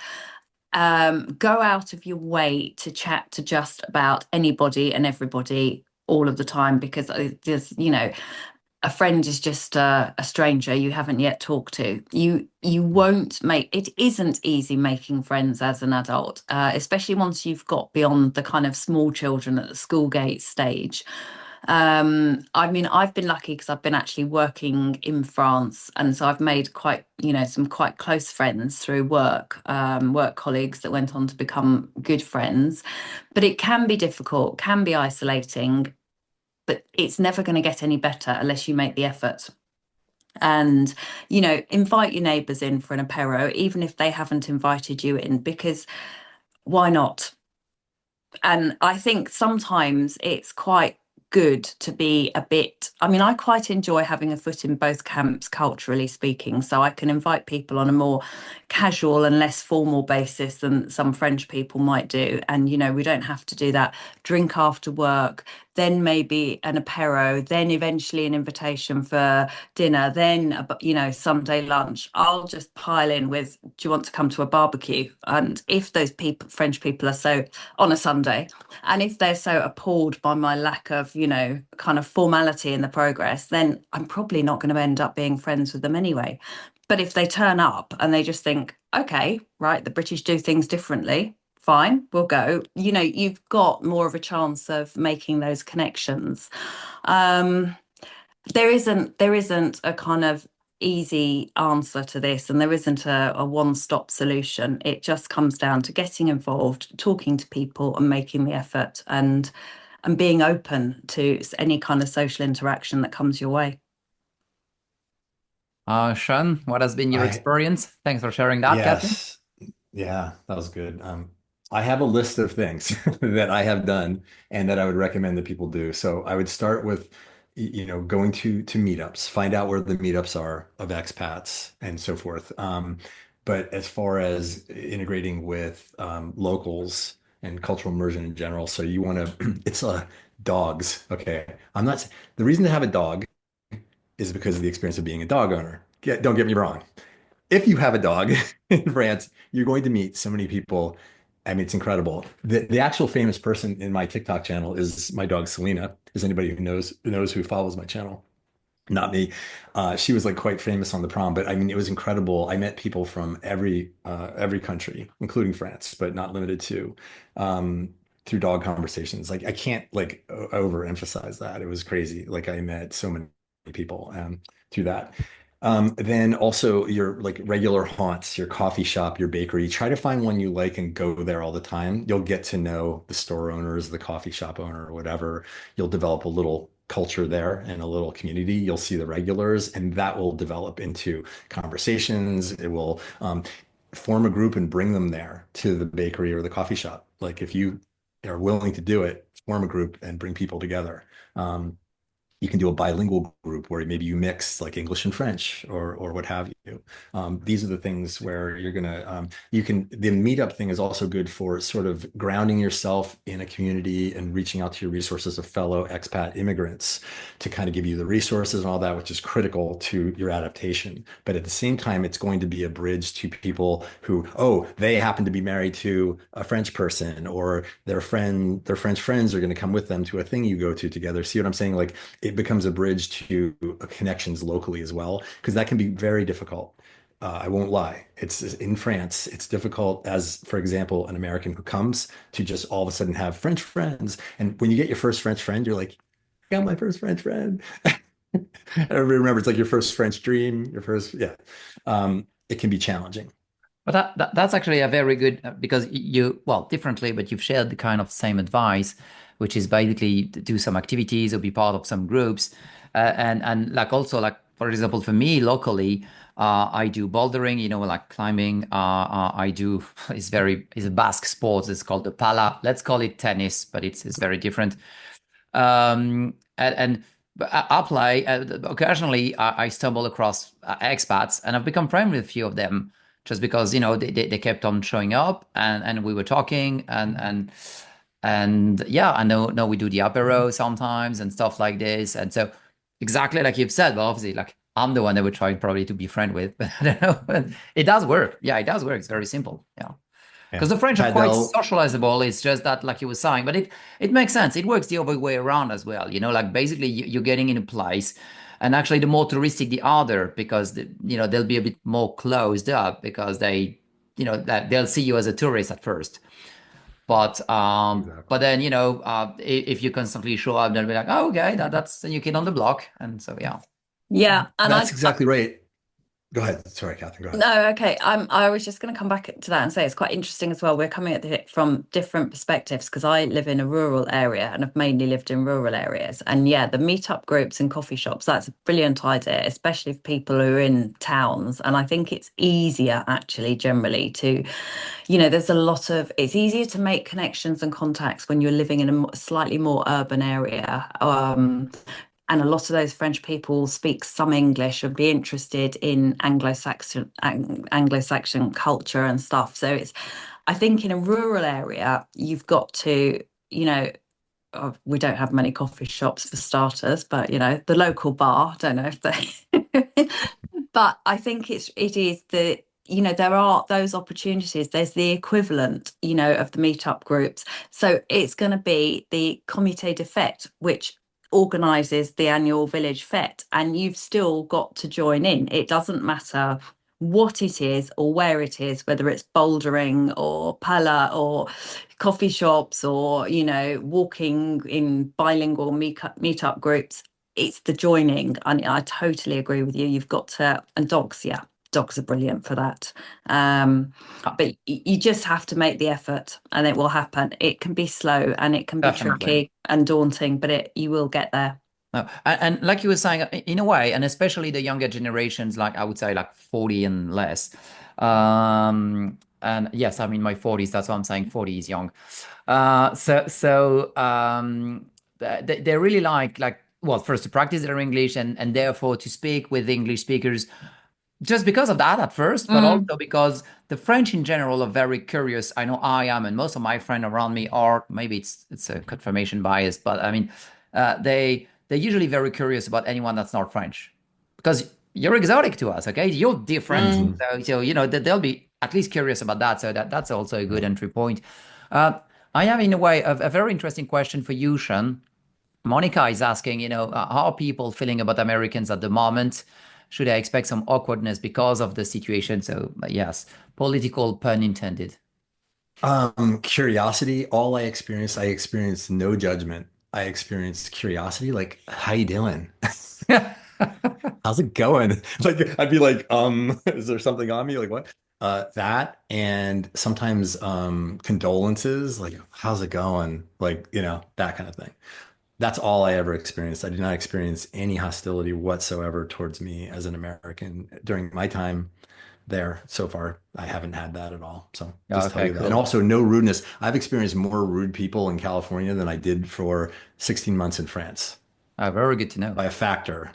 Speaker 3: Go out of your way to chat to just about anybody and everybody all of the time, because there's, a friend is just a stranger you haven't yet talked to. You won't make it. Isn't easy making friends as an adult, especially once you've got beyond the kind of small children at the school gate stage. I mean, I've been lucky because I've been actually working in France, and so I've made quite, some quite close friends through work colleagues that went on to become good friends. But it can be difficult, can be isolating, but it's never going to get any better unless you make the effort. And, invite your neighbours in for an apéro, even if they haven't invited you in, because why not? And I think sometimes it's quite good to be a bit, I mean, I quite enjoy having a foot in both camps, culturally speaking, so I can invite people on a more casual and less formal basis than some French people might do. And we don't have to do that drink after work, then maybe an apéro, then eventually an invitation for dinner, then Sunday lunch. I'll just pile in with, do you want to come to a barbecue? And if those people, French people, are so, on a Sunday, and if they're so appalled by my lack of, kind of formality in the progress, then I'm probably not going to end up being friends with them anyway. But if they turn up and they just think, okay, right, the British do things differently, fine, we'll go. You've got more of a chance of making those connections. Um, there isn't a kind of easy answer to this, and there isn't a one-stop solution. It just comes down to getting involved, talking to people, and making the effort, and being open to any kind of social interaction that comes your way.
Speaker 2: Sean, what has been your
Speaker 4: I
Speaker 2: experience? Thanks for sharing that, Catherine.
Speaker 4: Yes. Yeah, that was good. I have a list of things that I have done and that I would recommend that people do. So I would start with, going to meetups, find out where the meetups are of expats and so forth. But as far as integrating with locals and cultural immersion in general, so you want to, it's dogs. Okay, I'm not. The reason to have a dog is because of the experience of being a dog owner. Don't get me wrong, if you have a dog in France, you're going to meet so many people. I mean, it's incredible. The actual famous person in my TikTok channel is my dog Selena. Is anybody who knows who follows my channel? Not me. She was like quite famous on the prom, but I mean, it was incredible. I met people from every country, including France, but not limited to, through dog conversations. Like I can't like overemphasize that. It was crazy. Like I met so many people through that. Then also your like regular haunts, your coffee shop, your bakery. Try to find one you like and go there all the time. You'll get to know the store owners, the coffee shop owner, or whatever. You'll develop a little culture there and a little community. You'll see the regulars, and that will develop into conversations. It will form a group and bring them there to the bakery or the coffee shop. Like if you are willing to do it, form a group and bring people together. You can do a bilingual group where maybe you mix like English and French or what have you. These are the things where you're gonna you can the meetup thing is also good for sort of grounding yourself in a community and reaching out to your resources of fellow expat immigrants to kind of give you the resources and all that, which is critical to your adaptation. But at the same time, it's going to be a bridge to people who, oh, they happen to be married to a French person, or their French friends are going to come with them to a thing you go to together. See what I'm saying? Like it becomes a bridge to connections locally as well, because that can be very difficult. I won't lie. It's in France, it's difficult as, for example, an American who comes to just all of a sudden have French friends. And when you get your first French friend, you're like, I got my first French friend. Everybody remembers like your first French dream, your first, yeah. It can be challenging.
Speaker 2: But that's actually a very good because you, well, differently, but you've shared the kind of same advice, which is basically to do some activities or be part of some groups, and like also like for example for me locally, I do bouldering, like climbing. I do it's a Basque sport. It's called the pala. Let's call it tennis, but it's very different. And I play occasionally. I stumble across expats, and I've become friends with a few of them just because they kept on showing up, and we were talking, and yeah, I know we do the Apéro sometimes and stuff like this, and so exactly like you've said. Well, obviously, like I'm the one that would try probably to be friend with, but I don't know. But it does work. Yeah, it does work. It's very simple. Yeah.
Speaker 4: Yeah.
Speaker 2: Because the French are quite
Speaker 4: Padel,
Speaker 2: socializable. It's just that, like you were saying, but it makes sense. It works the other way around as well. Like basically you're getting in a place, and actually the more touristic the other, because they'll be a bit more closed up because that they'll see you as a tourist at first. But
Speaker 4: exactly.
Speaker 2: then if you constantly show up, they'll be like, oh, okay, that's the new kid on the block, and so yeah.
Speaker 3: Yeah, and
Speaker 4: That's exactly right. Go ahead. Sorry, Catherine, go ahead.
Speaker 3: no, okay. I was just going to come back to that and say it's quite interesting as well. We're coming at it from different perspectives because I live in a rural area and I've mainly lived in rural areas. And yeah, the meetup groups and coffee shops, that's a brilliant idea, especially for people who are in towns. And I think it's easier actually generally to, it's easier to make connections and contacts when you're living in a slightly more urban area. And a lot of those French people speak some English and be interested in Anglo-Saxon culture and stuff. So I think in a rural area, you've got to, we don't have many coffee shops for starters, but the local bar, don't know if they, but I think it is there are those opportunities. There's the equivalent, of the meetup groups. So it's going to be the Comité de Fête, which organises the annual village fete, and you've still got to join in. It doesn't matter what it is or where it is, whether it's bouldering or pala or coffee shops or walking in bilingual meetup groups. It's the joining, and I totally agree with you. You've got to, and dogs, yeah, dogs are brilliant for that. But you just have to make the effort and it will happen. It can be slow and it can be
Speaker 2: Definitely.
Speaker 3: tricky and daunting, but you will get there.
Speaker 2: No. And like you were saying, in a way, and especially the younger generations, like I would say like 40 and less. And yes, I'm in my 40s. That's why I'm saying 40 is young. They really like, well, first to practice their English and therefore to speak with English speakers just because of that at first, but
Speaker 3: Mm,
Speaker 2: also because the French in general are very curious. I know I am, and most of my friends around me are. Maybe it's a confirmation bias, but I mean, they're usually very curious about anyone that's not French, because you're exotic to us. Okay, you're different,
Speaker 3: mm.
Speaker 4: Mhm.
Speaker 2: so they'll be at least curious about that. So that's also a good entry point. Uh, I have, in a way, a very interesting question for you, Sean. Monica is asking, how are people feeling about Americans at the moment? Should I expect some awkwardness because of the situation? So, yes, political pun intended.
Speaker 4: Curiosity, I experienced no judgment. I experienced curiosity, like, how you doing? How's it going? Like, I'd be like, is there something on me? Like, what? That and sometimes condolences, like, how's it going? Like, that kind of thing. That's all I ever experienced. I did not experience any hostility whatsoever towards me as an American during my time there so far. I haven't had that at all. So just tell
Speaker 2: Okay,
Speaker 4: you that. And
Speaker 2: cool.
Speaker 4: also no rudeness. I've experienced more rude people in California than I did for 16 months in France
Speaker 2: Very good to know.
Speaker 4: by a factor.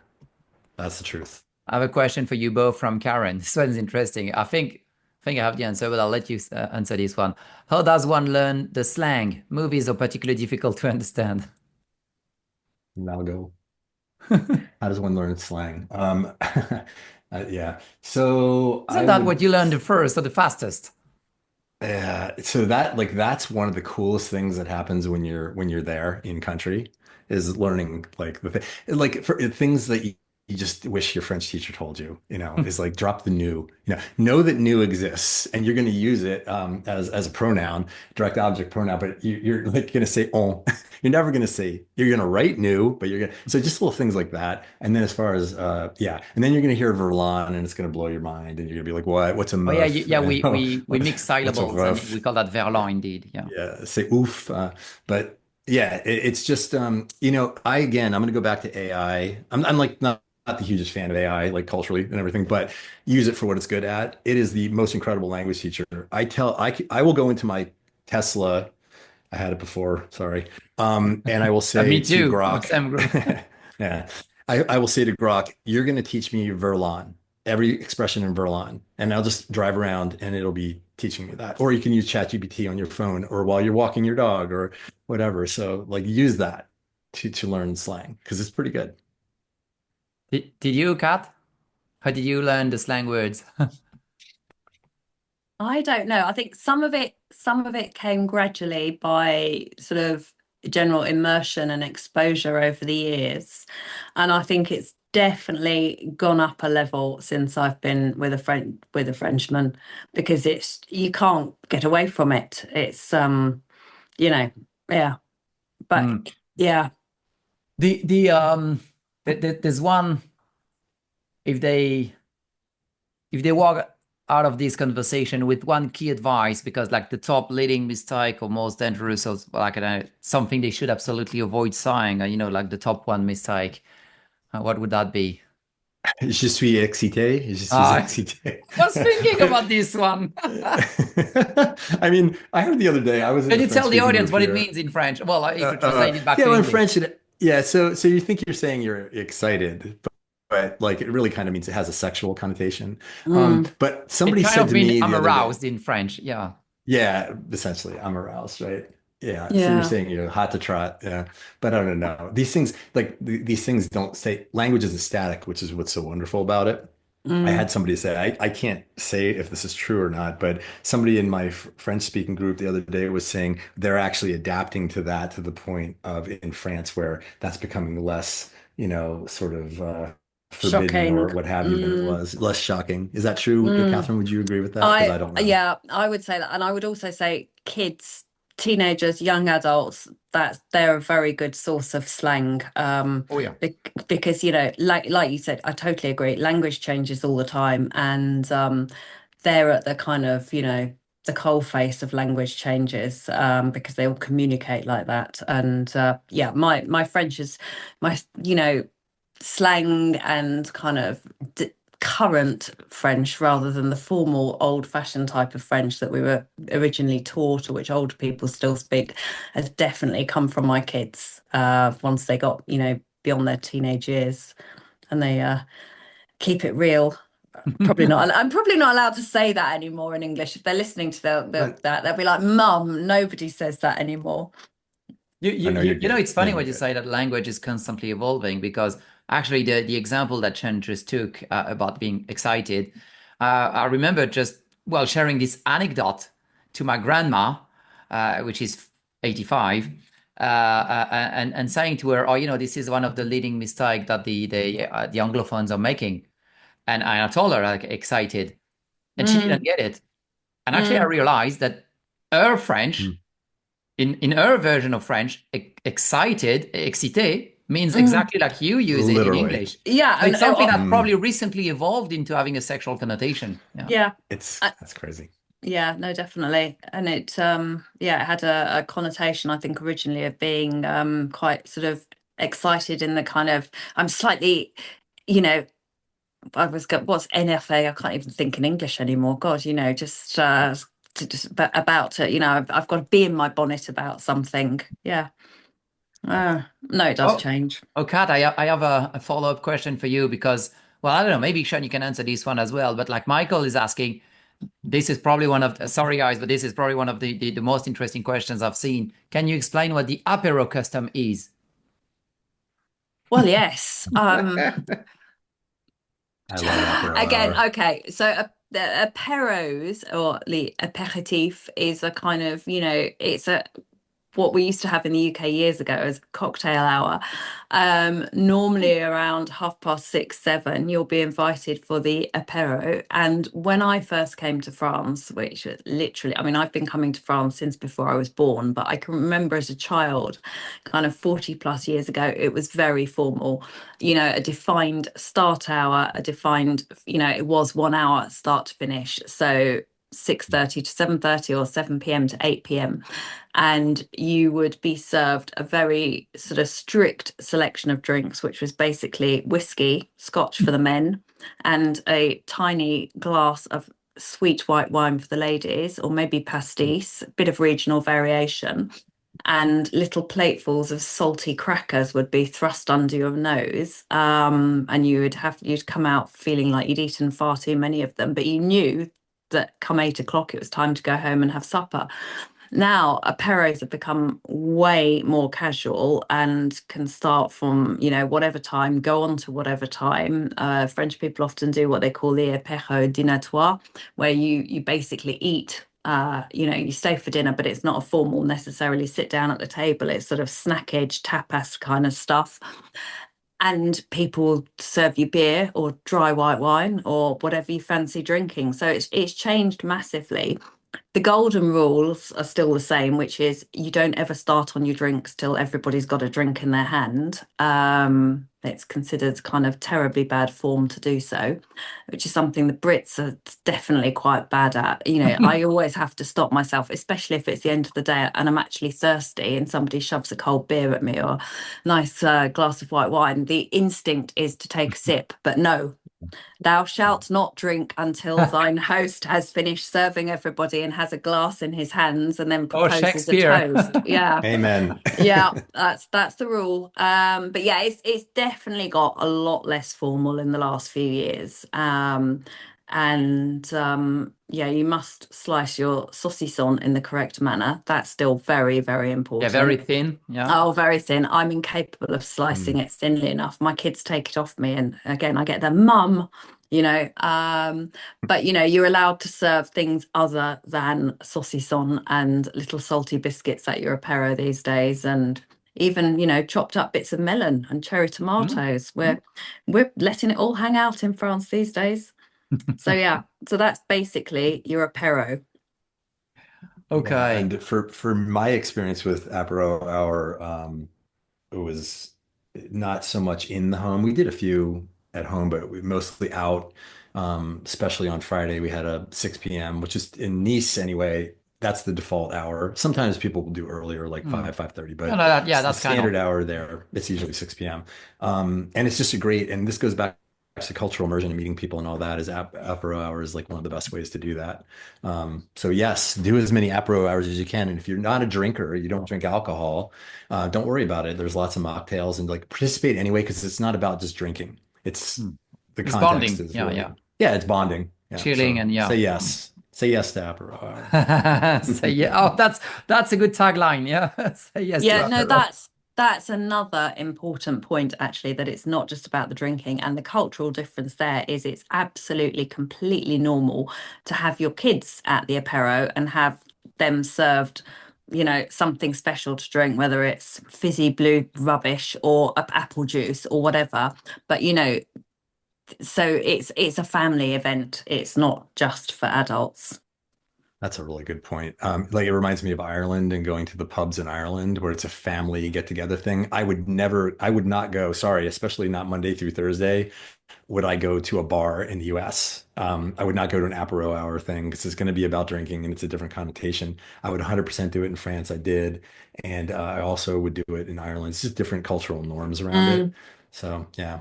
Speaker 4: That's the truth.
Speaker 2: I have a question for you both from Karen. This one's interesting. I think I have the answer, but I'll let you answer this one. How does one learn the slang? Movies are particularly difficult to understand.
Speaker 4: And that'll go. How does one learn slang? Yeah. So
Speaker 2: Isn't
Speaker 4: I
Speaker 2: that what
Speaker 4: would
Speaker 2: you learned the first or the fastest?
Speaker 4: so that's one of the coolest things that happens when you're there in country is learning like like for things that you just wish your French teacher told you, is like drop the new, know that new exists and you're going to use it as a pronoun, direct object pronoun, but you're like going to say on. You're never going to say, you're going to write new, but you're going to, so just little things like that. And then as far as, yeah, and then you're going to hear Verlan and it's going to blow your mind and you're going to be like, what? What's a
Speaker 2: Oh yeah,
Speaker 4: meuf?
Speaker 2: yeah. We mix
Speaker 4: What's a
Speaker 2: syllables and we
Speaker 4: veuf?
Speaker 2: call that verlan indeed. Yeah.
Speaker 4: Yeah, say oof. But yeah, it's just I'm going to go back to AI. I'm like not the hugest fan of AI, like culturally and everything, but use it for what it's good at. It is the most incredible language teacher. I will go into my Tesla. I had it before, sorry. And I will say
Speaker 2: Me
Speaker 4: to
Speaker 2: too.
Speaker 4: Grok,
Speaker 2: Same group.
Speaker 4: yeah, I will say to Grok, you're going to teach me Verlan, every expression in Verlan, and I'll just drive around and it'll be teaching me that. Or you can use ChatGPT on your phone or while you're walking your dog or whatever. So like use that to learn slang because it's pretty good.
Speaker 2: Did you, Kat? How did you learn the slang words?
Speaker 3: I don't know. I think some of it came gradually by sort of general immersion and exposure over the years. And I think it's definitely gone up a level since I've been with a Frenchman because it's you can't get away from it. It's you know, yeah. But
Speaker 2: Mm.
Speaker 3: yeah.
Speaker 2: There's one if they walk out of this conversation with one key advice, because like the top leading mistake or most dangerous or like something they should absolutely avoid saying, like the top one mistake, what would that be?
Speaker 4: Je suis excité. Je suis
Speaker 2: I
Speaker 4: excité.
Speaker 2: was thinking about this one.
Speaker 4: I mean, I heard the other day, I was in
Speaker 2: Can
Speaker 4: a
Speaker 2: you tell the
Speaker 4: French-speaking
Speaker 2: audience
Speaker 4: group
Speaker 2: what it
Speaker 4: here.
Speaker 2: means in French? Well, if you translate it back
Speaker 4: Yeah,
Speaker 2: to
Speaker 4: well, in
Speaker 2: English.
Speaker 4: French, yeah. So you think you're saying you're excited, but like it really kind of means it has a sexual connotation.
Speaker 3: Mm.
Speaker 4: But
Speaker 2: It
Speaker 4: somebody
Speaker 2: kind
Speaker 4: said
Speaker 2: of
Speaker 4: to
Speaker 2: means
Speaker 4: me
Speaker 2: I'm
Speaker 4: the other day,
Speaker 2: aroused in French. Yeah.
Speaker 4: yeah, essentially, I'm aroused, right? Yeah. So you're
Speaker 3: Yeah.
Speaker 4: saying you're hot to trot, yeah. But I don't know. These things, like these things, don't say language isn't static, which is what's so wonderful about it. I
Speaker 3: Mm.
Speaker 4: had somebody say, I can't say if this is true or not, but somebody in my French speaking group the other day was saying they're actually adapting to that to the point of in France where that's becoming less, sort of forbidden
Speaker 3: Shocking.
Speaker 4: or what have you than it
Speaker 3: Mm.
Speaker 4: was, less shocking. Is that true,
Speaker 3: Mm.
Speaker 4: Catherine? Would you agree with that? Because I don't know.
Speaker 3: Yeah, I would say that. And I would also say kids, teenagers, young adults, that they're a very good source of slang.
Speaker 2: Oh yeah.
Speaker 3: Because, like you said, I totally agree. Language changes all the time. And they're at the kind of, the coal face of language changes because they all communicate like that. And yeah, my French is my, slang and kind of current French rather than the formal old-fashioned type of French that we were originally taught or which older people still speak has definitely come from my kids once they got, beyond their teenage years and they keep it real. Probably not. I'm probably not allowed to say that anymore in English. If they're listening to
Speaker 4: But
Speaker 3: that, they'll be like, "Mum, nobody says that anymore."
Speaker 2: You,
Speaker 4: I know you're
Speaker 2: you know,
Speaker 4: good.
Speaker 2: it's
Speaker 4: Yeah,
Speaker 2: funny
Speaker 4: you're
Speaker 2: when you
Speaker 4: good.
Speaker 2: say that language is constantly evolving because actually the example that Chen just took about being excited, I remember just, well, sharing this anecdote to my grandma, which is 85, and saying to her, oh, this is one of the leading mistakes that the Anglophones are making. And I told her, like, excited, and she didn't
Speaker 3: Mm,
Speaker 2: get it. And actually, I
Speaker 3: mm,
Speaker 2: realized that her French
Speaker 4: Mm.
Speaker 2: in her version of French, excited, excité, means
Speaker 3: mm.
Speaker 2: exactly like you use it in
Speaker 4: Literally.
Speaker 2: English.
Speaker 3: Yeah,
Speaker 2: So it's something that
Speaker 4: Mm.
Speaker 2: probably recently evolved into having a sexual connotation. Yeah.
Speaker 3: yeah.
Speaker 4: That's crazy.
Speaker 3: Yeah, no, definitely. And it had a connotation, I think, originally of being quite sort of excited in the kind of, I'm slightly, you know, what's NFA? I can't even think in English anymore. God, about to, I've got to be in my bonnet about something. Yeah. No, it does
Speaker 2: Oh,
Speaker 3: change.
Speaker 2: oh, Kat, I have a follow-up question for you because, well, I don't know, maybe Sean, you can answer this one as well. But like Michael is asking, this is probably one of, sorry guys, but this is probably one of the most interesting questions I've seen. Can you explain what the Apéro custom is?
Speaker 3: Well, yes.
Speaker 4: I love Apéro
Speaker 3: Again,
Speaker 4: Hour.
Speaker 3: okay. So the apéros or the apéritif is a kind of, it's a what we used to have in the UK years ago as cocktail hour. Normally around 6:30, 7, you'll be invited for the apéro. And when I first came to France, which literally, I mean, I've been coming to France since before I was born, but I can remember as a child, kind of 40 plus years ago, it was very formal, a defined start hour, a defined, it was 1 hour start to finish. So 6:30 to 7:30 or 7 p.m. to 8 p.m. And you would be served a very sort of strict selection of drinks, which was basically whiskey, scotch for the men, and a tiny glass of sweet white wine for the ladies, or maybe pastis, a bit of regional variation. And little platefuls of salty crackers would be thrust under your nose, and you'd come out feeling like you'd eaten far too many of them, but you knew that come 8 o'clock it was time to go home and have supper. Now, aperos have become way more casual and can start from, whatever time, go on to whatever time. French people often do what they call the apéro dînatoire, where you basically eat. You stay for dinner, but it's not a formal necessarily sit down at the table. It's sort of snackage, tapas kind of stuff. And people serve you beer or dry white wine or whatever you fancy drinking. So it's changed massively. The golden rules are still the same, which is you don't ever start on your drinks till everybody's got a drink in their hand. It's considered kind of terribly bad form to do so, which is something the Brits are definitely quite bad at. I always have to stop myself, especially if it's the end of the day and I'm actually thirsty and somebody shoves a cold beer at me or a nice glass of white wine. The instinct is to take a sip, but no. Thou shalt not drink until thine host has finished serving everybody and has a glass in his hands and then
Speaker 2: Oh,
Speaker 3: proposes a
Speaker 2: Shakespeare.
Speaker 3: toast. Yeah.
Speaker 4: Amen.
Speaker 3: Yeah, that's the rule. But yeah, it's definitely got a lot less formal in the last few years. And yeah, you must slice your saucisson in the correct manner. That's still very, very
Speaker 2: Yeah, very
Speaker 3: important.
Speaker 2: thin. Yeah.
Speaker 3: Oh, very thin. I'm incapable of slicing
Speaker 4: Mm.
Speaker 3: it thinly enough. My kids take it off me, and again, I get the mum, you know. But you're allowed to serve things other than saucisson and little salty biscuits at your apéro these days, and even chopped up bits of melon and cherry tomatoes. We're letting it all hang out in France these days. So yeah, so that's basically your apéro.
Speaker 4: Yeah,
Speaker 2: Okay.
Speaker 4: and for my experience with Apéro Hour, it was not so much in the home. We did a few at home, but we mostly out. Especially on Friday, we had a 6 p.m., which is in Nice anyway. That's the default hour. Sometimes people will do earlier, like
Speaker 2: Mm.
Speaker 4: 5:30,
Speaker 2: No,
Speaker 4: but
Speaker 2: no, yeah,
Speaker 4: the
Speaker 2: that's kind of.
Speaker 4: standard hour there, it's usually 6 p.m. And it's just a great, and this goes back to cultural immersion and meeting people and all that. Is Apéro hour is like one of the best ways to do that. So yes, do as many Apéro hours as you can. And if you're not a drinker, you don't drink alcohol, don't worry about it. There's lots of mocktails and like participate anyway, because it's not about just drinking. It's
Speaker 2: Mm.
Speaker 4: the
Speaker 2: It's
Speaker 4: context
Speaker 2: bonding.
Speaker 4: is
Speaker 2: Yeah,
Speaker 4: really,
Speaker 2: yeah.
Speaker 4: yeah, it's bonding. Yeah.
Speaker 2: Chilling
Speaker 4: So
Speaker 2: and yeah.
Speaker 4: say yes. Say yes to Apéro hour.
Speaker 2: So yeah, oh, that's a good tagline. Yeah. Say yes to
Speaker 3: Yeah, no,
Speaker 2: apéro.
Speaker 3: that's another important point actually, that it's not just about the drinking, and the cultural difference there is it's absolutely completely normal to have your kids at the apéro and have them served, something special to drink, whether it's fizzy blue rubbish or apple juice or whatever. But so it's a family event. It's not just for adults.
Speaker 4: That's a really good point. Like it reminds me of Ireland and going to the pubs in Ireland where it's a family get together thing. I would not go, sorry, especially not Monday through Thursday, would I go to a bar in the US. I would not go to an apéro hour thing because it's going to be about drinking and it's a different connotation. I would 100% do it in France. I did. And I also would do it in Ireland. It's just different cultural norms around it.
Speaker 3: Mm,
Speaker 4: So yeah,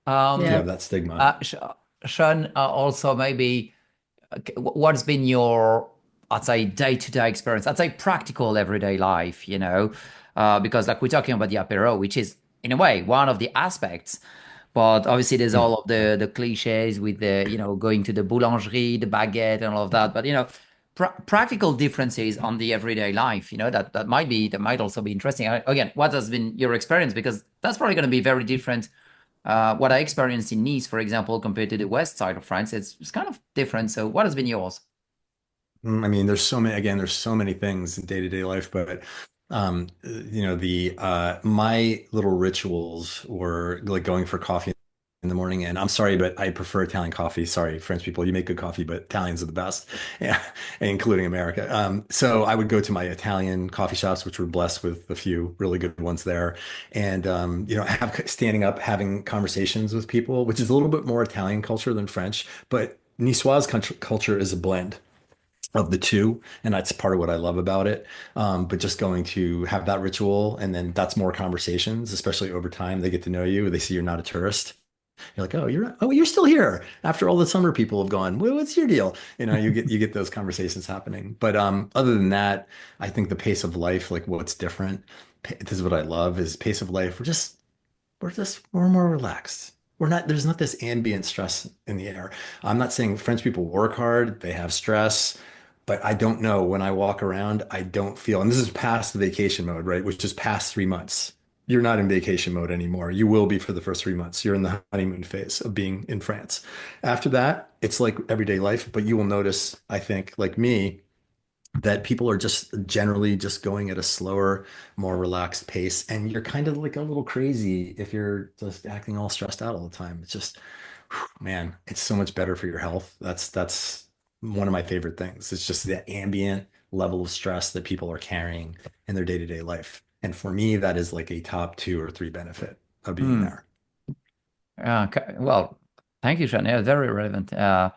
Speaker 4: do
Speaker 3: yeah.
Speaker 2: Um,
Speaker 4: have that stigma.
Speaker 2: uh, Sh- Sean, also maybe what's been your, I'd say, day-to-day experience? I'd say practical everyday life, because like we're talking about the apéro, which is in a way one of the aspects, but obviously there's
Speaker 4: Mm.
Speaker 2: all of the cliches with the, going to the boulangerie, the baguette, and all of that. But practical differences on the everyday life, that might also be interesting. Again, what has been your experience? Because that's probably going to be very different. What I experienced in Nice, for example, compared to the west side of France, it's kind of different. So, what has been yours?
Speaker 4: I mean, there's so many things in day-to-day life, but the my little rituals were like going for coffee in the morning. And I'm sorry, but I prefer Italian coffee. Sorry, French people, you make good coffee, but Italians are the best, yeah, including America. So I would go to my Italian coffee shops, which were blessed with a few really good ones there, and have standing up, having conversations with people, which is a little bit more Italian culture than French, but Niçoise culture is a blend of the two, and that's part of what I love about it. But just going to have that ritual, and then that's more conversations, especially over time. They get to know you. They see you're not a tourist. You're like, you're still here after all the summer people have gone. Well, what's your deal? You get those conversations happening. But other than that, I think the pace of life, like what's different, this is what I love is pace of life. We're more relaxed. There's not this ambient stress in the air. I'm not saying French people work hard, they have stress, but I don't know. When I walk around, I don't feel, and this is past the vacation mode, right? Which is past 3 months. You're not in vacation mode anymore. You will be for the first 3 months. You're in the honeymoon phase of being in France. After that, it's like everyday life, but you will notice, I think, like me, that people are just generally just going at a slower, more relaxed pace. And you're kind of like a little crazy if you're just acting all stressed out all the time. It's just, man, it's so much better for your health. That's one of my favorite things. It's just the ambient level of stress that people are carrying in their day-to-day life. And for me, that is like a top 2 or 3 benefit of being
Speaker 2: Hmm.
Speaker 4: there.
Speaker 2: Well, thank you, Sean. Yeah, very relevant. And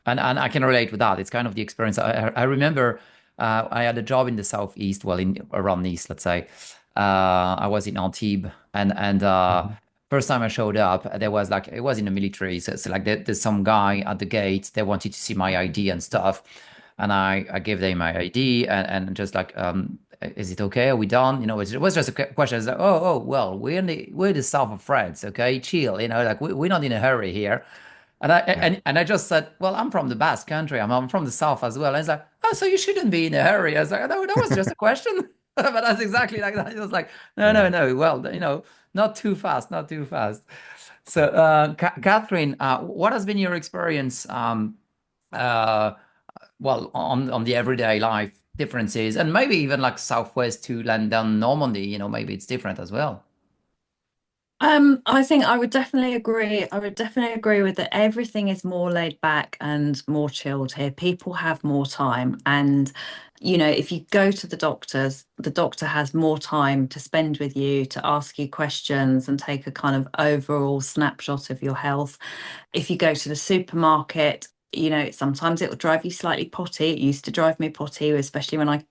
Speaker 2: I can relate with that. It's kind of the experience. I remember I had a job in the southeast, well, in around Nice, let's say. I was in Antibes, and
Speaker 4: Mhm.
Speaker 2: first time I showed up, there was like it was in the military, so like there's some guy at the gate. They wanted to see my ID and stuff, and I gave them my ID and just like is it okay? Are we done? It was just a question. It's like, oh, well, we're the south of France, okay, chill, like we're not in a hurry here. And I
Speaker 4: Yeah.
Speaker 2: and I just said, well, I'm from the Basque country. I'm from the south as well. And it's like, oh, so you shouldn't be in a hurry. I was like, no, that was just a question. But that's exactly like that. It was like, no, no,
Speaker 4: Yeah.
Speaker 2: no. Well, not too fast, not too fast. So, Catherine, what has been your experience, uh, well, on the everyday life differences, and maybe even like Southwest to London, Normandy, maybe it's different as well.
Speaker 3: I think I would definitely agree. I would definitely agree with that. Everything is more laid back and more chilled here. People have more time. And, if you go to the doctor has more time to spend with you, to ask you questions and take a kind of overall snapshot of your health. If you go to the supermarket, sometimes it will drive you slightly potty. It used to drive me potty, especially when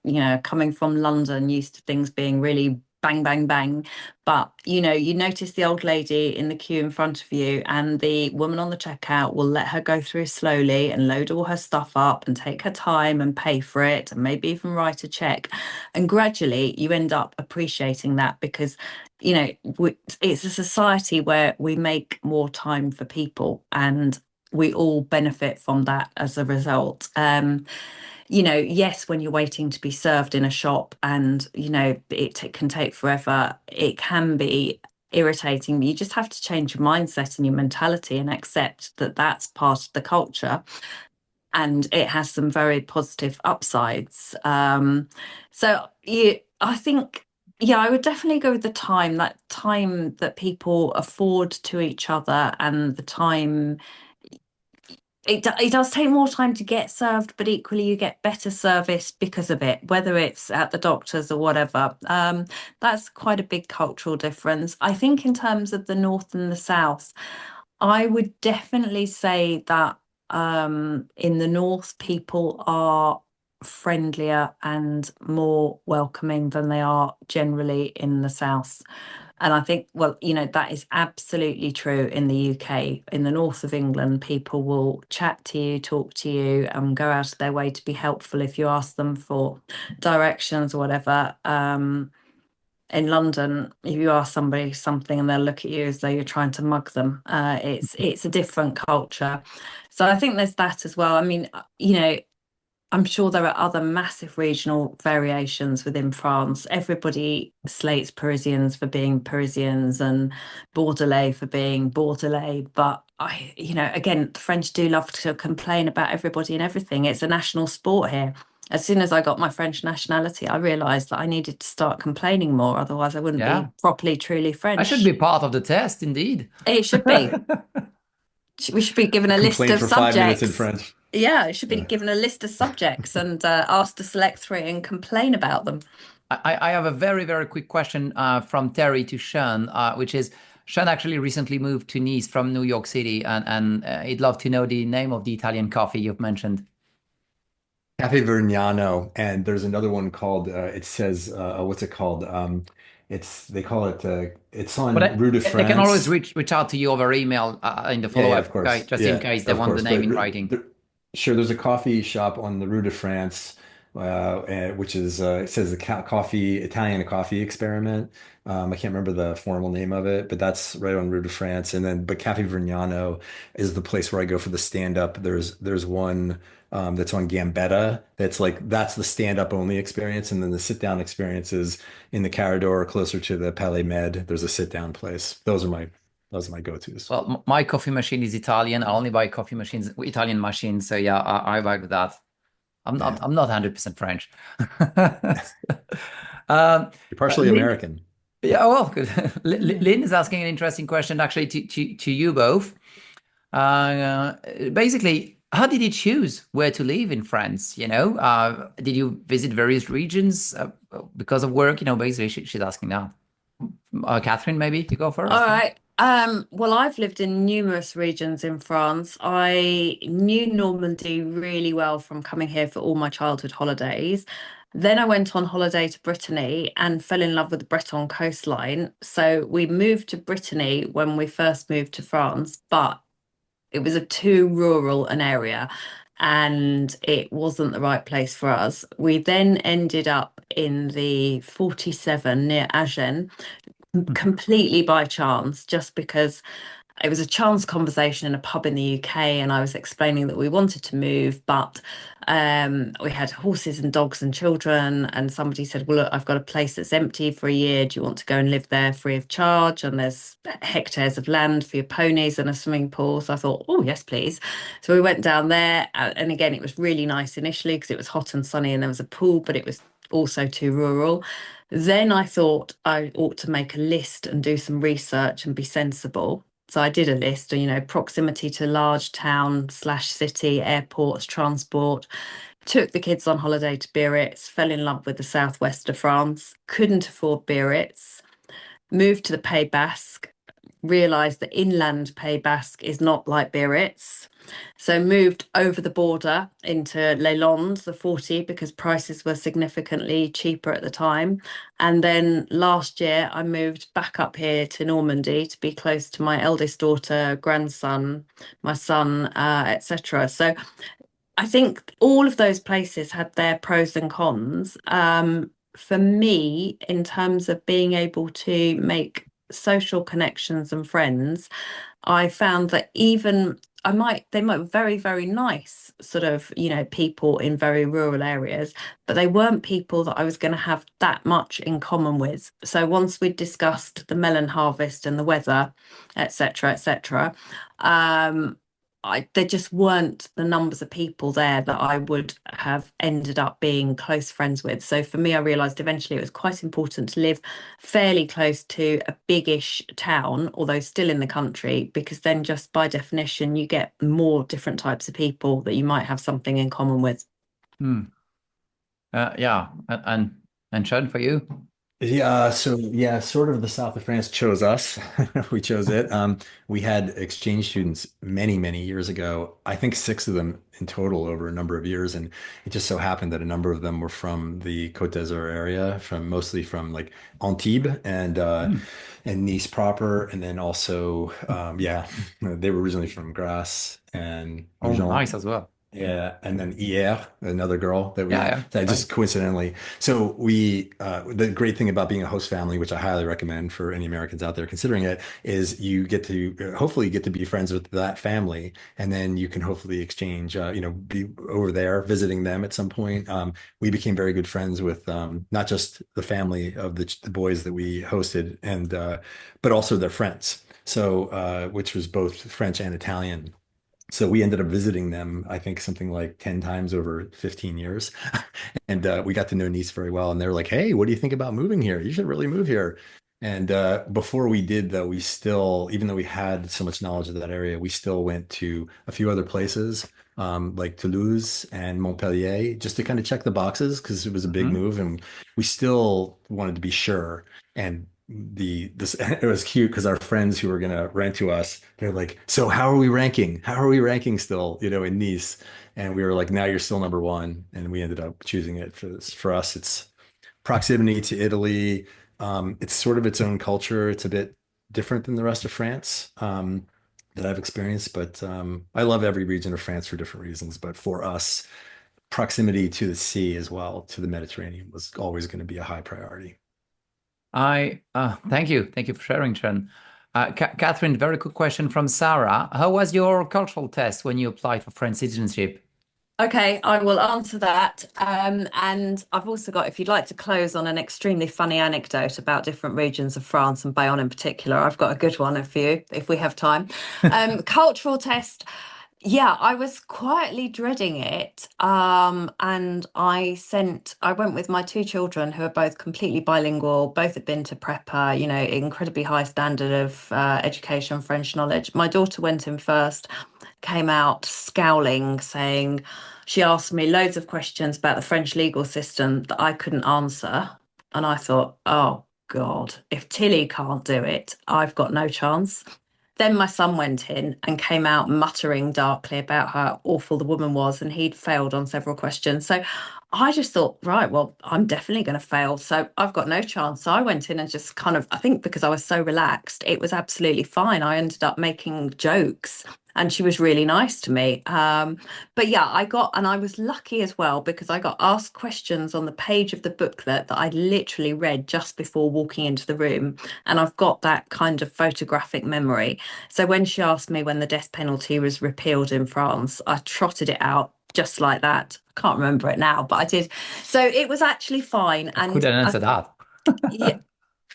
Speaker 3: coming from London, used to things being really bang, bang, bang. But, you notice the old lady in the queue in front of you, and the woman on the checkout will let her go through slowly and load all her stuff up and take her time and pay for it and maybe even write a check. And gradually you end up appreciating that because it's a society where we make more time for people and we all benefit from that as a result. Yes, when you're waiting to be served in a shop and, it can take forever, it can be irritating. You just have to change your mindset and your mentality and accept that that's part of the culture. And it has some very positive upsides. I think, yeah, I would definitely go with that time that people afford to each other and the time it does take more time to get served, but equally you get better service because of it, whether it's at the doctor's or whatever. That's quite a big cultural difference. I think in terms of the North and the South, I would definitely say that in the North, people are friendlier and more welcoming than they are generally in the South. And I think, well, that is absolutely true in the UK. In the north of England, people will chat to you, talk to you, and go out of their way to be helpful if you ask them for directions or whatever. In London, if you ask somebody something and they'll look at you as though you're trying to mug them, it's a different culture. So I think there's that as well. I mean, I'm sure there are other massive regional variations within France. Everybody slates Parisians for being Parisians and Bordelais for being Bordelais. But again, the French do love to complain about everybody and everything. It's a national sport here. As soon as I got my French nationality, I realised that I needed to start complaining more, otherwise I wouldn't
Speaker 2: Yeah.
Speaker 3: be properly, truly
Speaker 2: I should
Speaker 3: French.
Speaker 2: be part of the test, indeed.
Speaker 3: It should be. We should be given a list
Speaker 4: Complain
Speaker 3: of
Speaker 4: for 5 minutes in
Speaker 3: subjects.
Speaker 4: French.
Speaker 3: Yeah, it should be
Speaker 4: Yeah.
Speaker 3: given a list of subjects and asked to select three and complain about them.
Speaker 2: I have a very, very quick question from Terry to Sean, which is Sean actually recently moved to Nice from New York City, and he'd love to know the name of the Italian coffee you've mentioned.
Speaker 4: Cafe Vergnano, and there's another one called it says what's it called? It's they call it it's
Speaker 2: But
Speaker 4: on Rue de
Speaker 2: they can always
Speaker 4: France.
Speaker 2: reach out to you over email in the
Speaker 4: Yeah,
Speaker 2: follow-up,
Speaker 4: of
Speaker 2: okay,
Speaker 4: course.
Speaker 2: just in
Speaker 4: Yeah,
Speaker 2: case they
Speaker 4: of
Speaker 2: want the
Speaker 4: course.
Speaker 2: name
Speaker 4: But
Speaker 2: in writing.
Speaker 4: sure, there's a coffee shop on the Rue de France, which is it says the coffee Italian coffee experiment. I can't remember the formal name of it, but that's right on Rue de France. And then, but Cafe Vergnano is the place where I go for the stand-up. There's one that's on Gambetta. That's the stand-up only experience, and then the sit-down experience is in the Carador, closer to the Palais Med. There's a sit-down place. Those are my go-tos.
Speaker 2: Well, my coffee machine is Italian. I only buy coffee machines, Italian machines. So yeah, I buy with that. I'm not
Speaker 4: Yeah,
Speaker 2: I'm not 100% French. um,
Speaker 4: you're partially
Speaker 2: Lynn,
Speaker 4: American.
Speaker 2: yeah, well, good.
Speaker 3: Mm.
Speaker 2: Lynn is asking an interesting question actually to you both. Basically, how did you choose where to live in France? Did you visit various regions because of work? Basically, she's asking that. Catherine, maybe you go
Speaker 3: All
Speaker 2: first.
Speaker 3: right. Well, I've lived in numerous regions in France. I knew Normandy really well from coming here for all my childhood holidays. Then I went on holiday to Brittany and fell in love with the Breton coastline. So we moved to Brittany when we first moved to France, but it was a too rural an area and it wasn't the right place for us. We then ended up in the 47 near Agen completely by chance, just because it was a chance conversation in a pub in the UK, and I was explaining that we wanted to move, but we had horses and dogs and children, and somebody said, "Well, look, I've got a place that's empty for a year. Do you want to go and live there free of charge? And there's hectares of land for your ponies and a swimming pool." So I thought, "Oh, yes, please." So we went down there, and again, it was really nice initially because it was hot and sunny, and there was a pool, but it was also too rural. Then I thought I ought to make a list and do some research and be sensible. So I did a list, proximity to large town slash city, airports, transport. Took the kids on holiday to Biarritz, fell in love with the southwest of France, couldn't afford Biarritz, moved to the Pays Basque, realised that inland Pays Basque is not like Biarritz. So moved over the border into Les Landes, the 40, because prices were significantly cheaper at the time. And then last year I moved back up here to Normandy to be close to my eldest daughter, grandson, my son, etc. So I think all of those places had their pros and cons. For me, in terms of being able to make social connections and friends, I found that even they might be very, very nice sort of, people in very rural areas, but they weren't people that I was going to have that much in common with. So once we'd discussed the melon harvest and the weather, etc., etc., there just weren't the numbers of people there that I would have ended up being close friends with. So for me, I realised eventually it was quite important to live fairly close to a biggish town, although still in the country, because then just by definition, you get more different types of people that you might have something in common with.
Speaker 2: Hmm. Yeah, and Sean, for you?
Speaker 4: Yeah, so yeah, sort of the south of France chose us. We chose it. We had exchange students many, many years ago. I think six of them in total over a number of years, and it just so happened that a number of them were from the Côte d'Azur area, from mostly from like Antibes
Speaker 2: Hmm.
Speaker 4: and Nice proper, and then also yeah, they were originally from Grasse and
Speaker 2: Oh,
Speaker 4: Nugent.
Speaker 2: nice as well.
Speaker 4: Yeah, and then hier, another girl
Speaker 2: Yeah, yeah,
Speaker 4: that
Speaker 2: right.
Speaker 4: just coincidentally. So the great thing about being a host family, which I highly recommend for any Americans out there considering it, is you get to hopefully get to be friends with that family, and then you can hopefully exchange, be over there visiting them at some point. We became very good friends with not just the family of the boys that we hosted, and but also their friends. So which was both French and Italian. So we ended up visiting them, I think something like 10 times over 15 years. And we got to know Nice very well. And they were like, hey, what do you think about moving here? You should really move here. And before we did, though, we still, even though we had so much knowledge of that area, we still went to a few other places, like Toulouse and Montpellier, just to kind of check the boxes because it was a big
Speaker 2: Mhm.
Speaker 4: move. And we still wanted to be sure. And this it was cute because our friends who were gonna rent to us, they're like, so how are we ranking? How are we ranking still, in Nice? And we were like, now you're still number one. And we ended up choosing it for this. For us, it's proximity to Italy. It's sort of its own culture. It's a bit different than the rest of France, that I've experienced, but I love every region of France for different reasons. But for us, proximity to the sea as well, to the Mediterranean, was always going to be a high priority.
Speaker 2: I Thank you. Thank you for sharing, Chen. Catherine, very quick question from Sarah. How was your cultural test when you applied for French citizenship?
Speaker 3: Okay, I will answer that. And I've also got, if you'd like to close on an extremely funny anecdote about different regions of France and Bayonne in particular, I've got a good one for you if we have time. Cultural test. Yeah, I was quietly dreading it. And I went with my two children who are both completely bilingual, both had been to prepper, incredibly high standard of education, French knowledge. My daughter went in first, came out scowling, saying she asked me loads of questions about the French legal system that I couldn't answer. And I thought, oh God, if Tilly can't do it, I've got no chance. Then my son went in and came out muttering darkly about how awful the woman was, and he'd failed on several questions. So I just thought, right, well, I'm definitely going to fail. So I've got no chance. So I went in and just kind of, I think because I was so relaxed, it was absolutely fine. I ended up making jokes and she was really nice to me. But yeah, and I was lucky as well because I got asked questions on the page of the booklet that I literally read just before walking into the room. And I've got that kind of photographic memory. So when she asked me when the death penalty was repealed in France, I trotted it out just like that. I can't remember it now, but I did. So it was actually fine.
Speaker 2: I couldn't answer that.
Speaker 3: Yeah,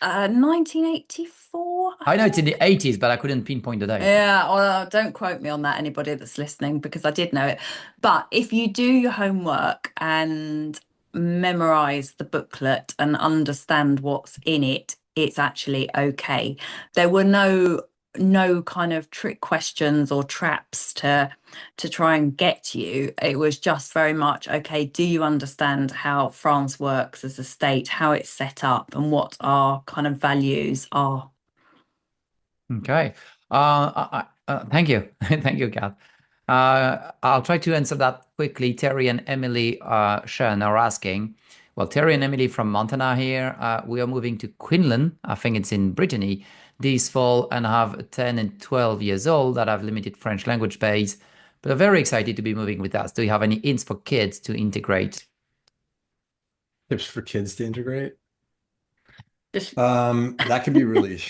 Speaker 3: 1984, I
Speaker 2: I know it's in
Speaker 3: think.
Speaker 2: the 80s, but I couldn't pinpoint the date.
Speaker 3: Yeah, well, don't quote me on that, anybody that's listening, because I did know it. But if you do your homework and memorize the booklet and understand what's in it, it's actually okay. There were no kind of trick questions or traps to try and get you. It was just very much, okay, do you understand how France works as a state, how it's set up, and what our kind of values are?
Speaker 2: Okay. Thank you. Thank you, Kath. I'll try to answer that quickly. Terry and Emily Shen are asking. Well, Terry and Emily from Montana here. We are moving to Quinlan. I think it's in Brittany this fall and have 10 and 12 years old that have limited French language base, but are very excited to be moving with us. Do you have any hints for kids to integrate?
Speaker 4: Tips for kids to integrate.
Speaker 3: Just
Speaker 4: That can be really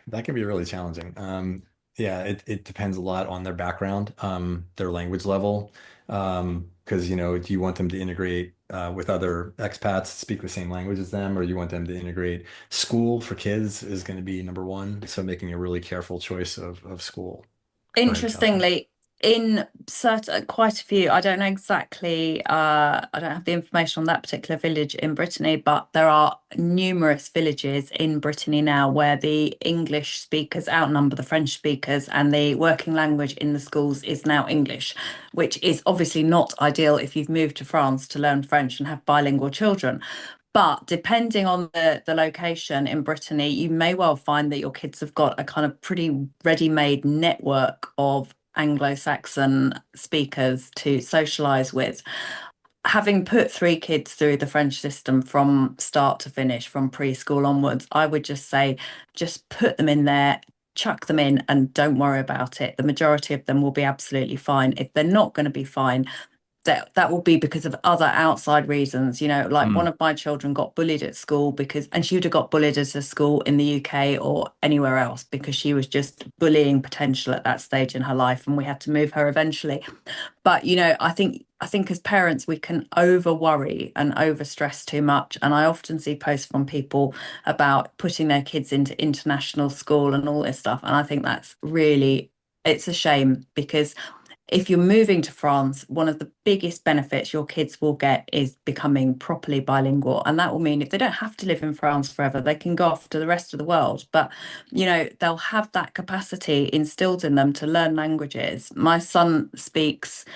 Speaker 4: that can be really challenging. Yeah, it depends a lot on their background, their language level. Because do you want them to integrate with other expats, speak the same language as them, or you want them to integrate? School for kids is going to be number one. So making a really careful choice of school. Go ahead, Catherine.
Speaker 3: Interestingly, in certain quite a few, I don't know exactly, I don't have the information on that particular village in Brittany, but there are numerous villages in Brittany now where the English speakers outnumber the French speakers, and the working language in the schools is now English, which is obviously not ideal if you've moved to France to learn French and have bilingual children. But depending on the location in Brittany, you may well find that your kids have got a kind of pretty ready-made network of Anglo-Saxon speakers to socialize with. Having put three kids through the French system from start to finish, from preschool onwards, I would just say, just put them in there, chuck them in, and don't worry about it. The majority of them will be absolutely fine. If they're not going to be fine, that will be because of other outside reasons. Like one
Speaker 2: Mm.
Speaker 3: of my children got bullied at school and she would have got bullied at a school in the UK or anywhere else because she was just bullying potential at that stage in her life, and we had to move her eventually. But I think as parents we can over worry and over stress too much. And I often see posts from people about putting their kids into international school and all this stuff. And I think that's really, it's a shame, because if you're moving to France, one of the biggest benefits your kids will get is becoming properly bilingual. And that will mean if they don't have to live in France forever, they can go off to the rest of the world. But, they'll have that capacity instilled in them to learn languages. My son speaks,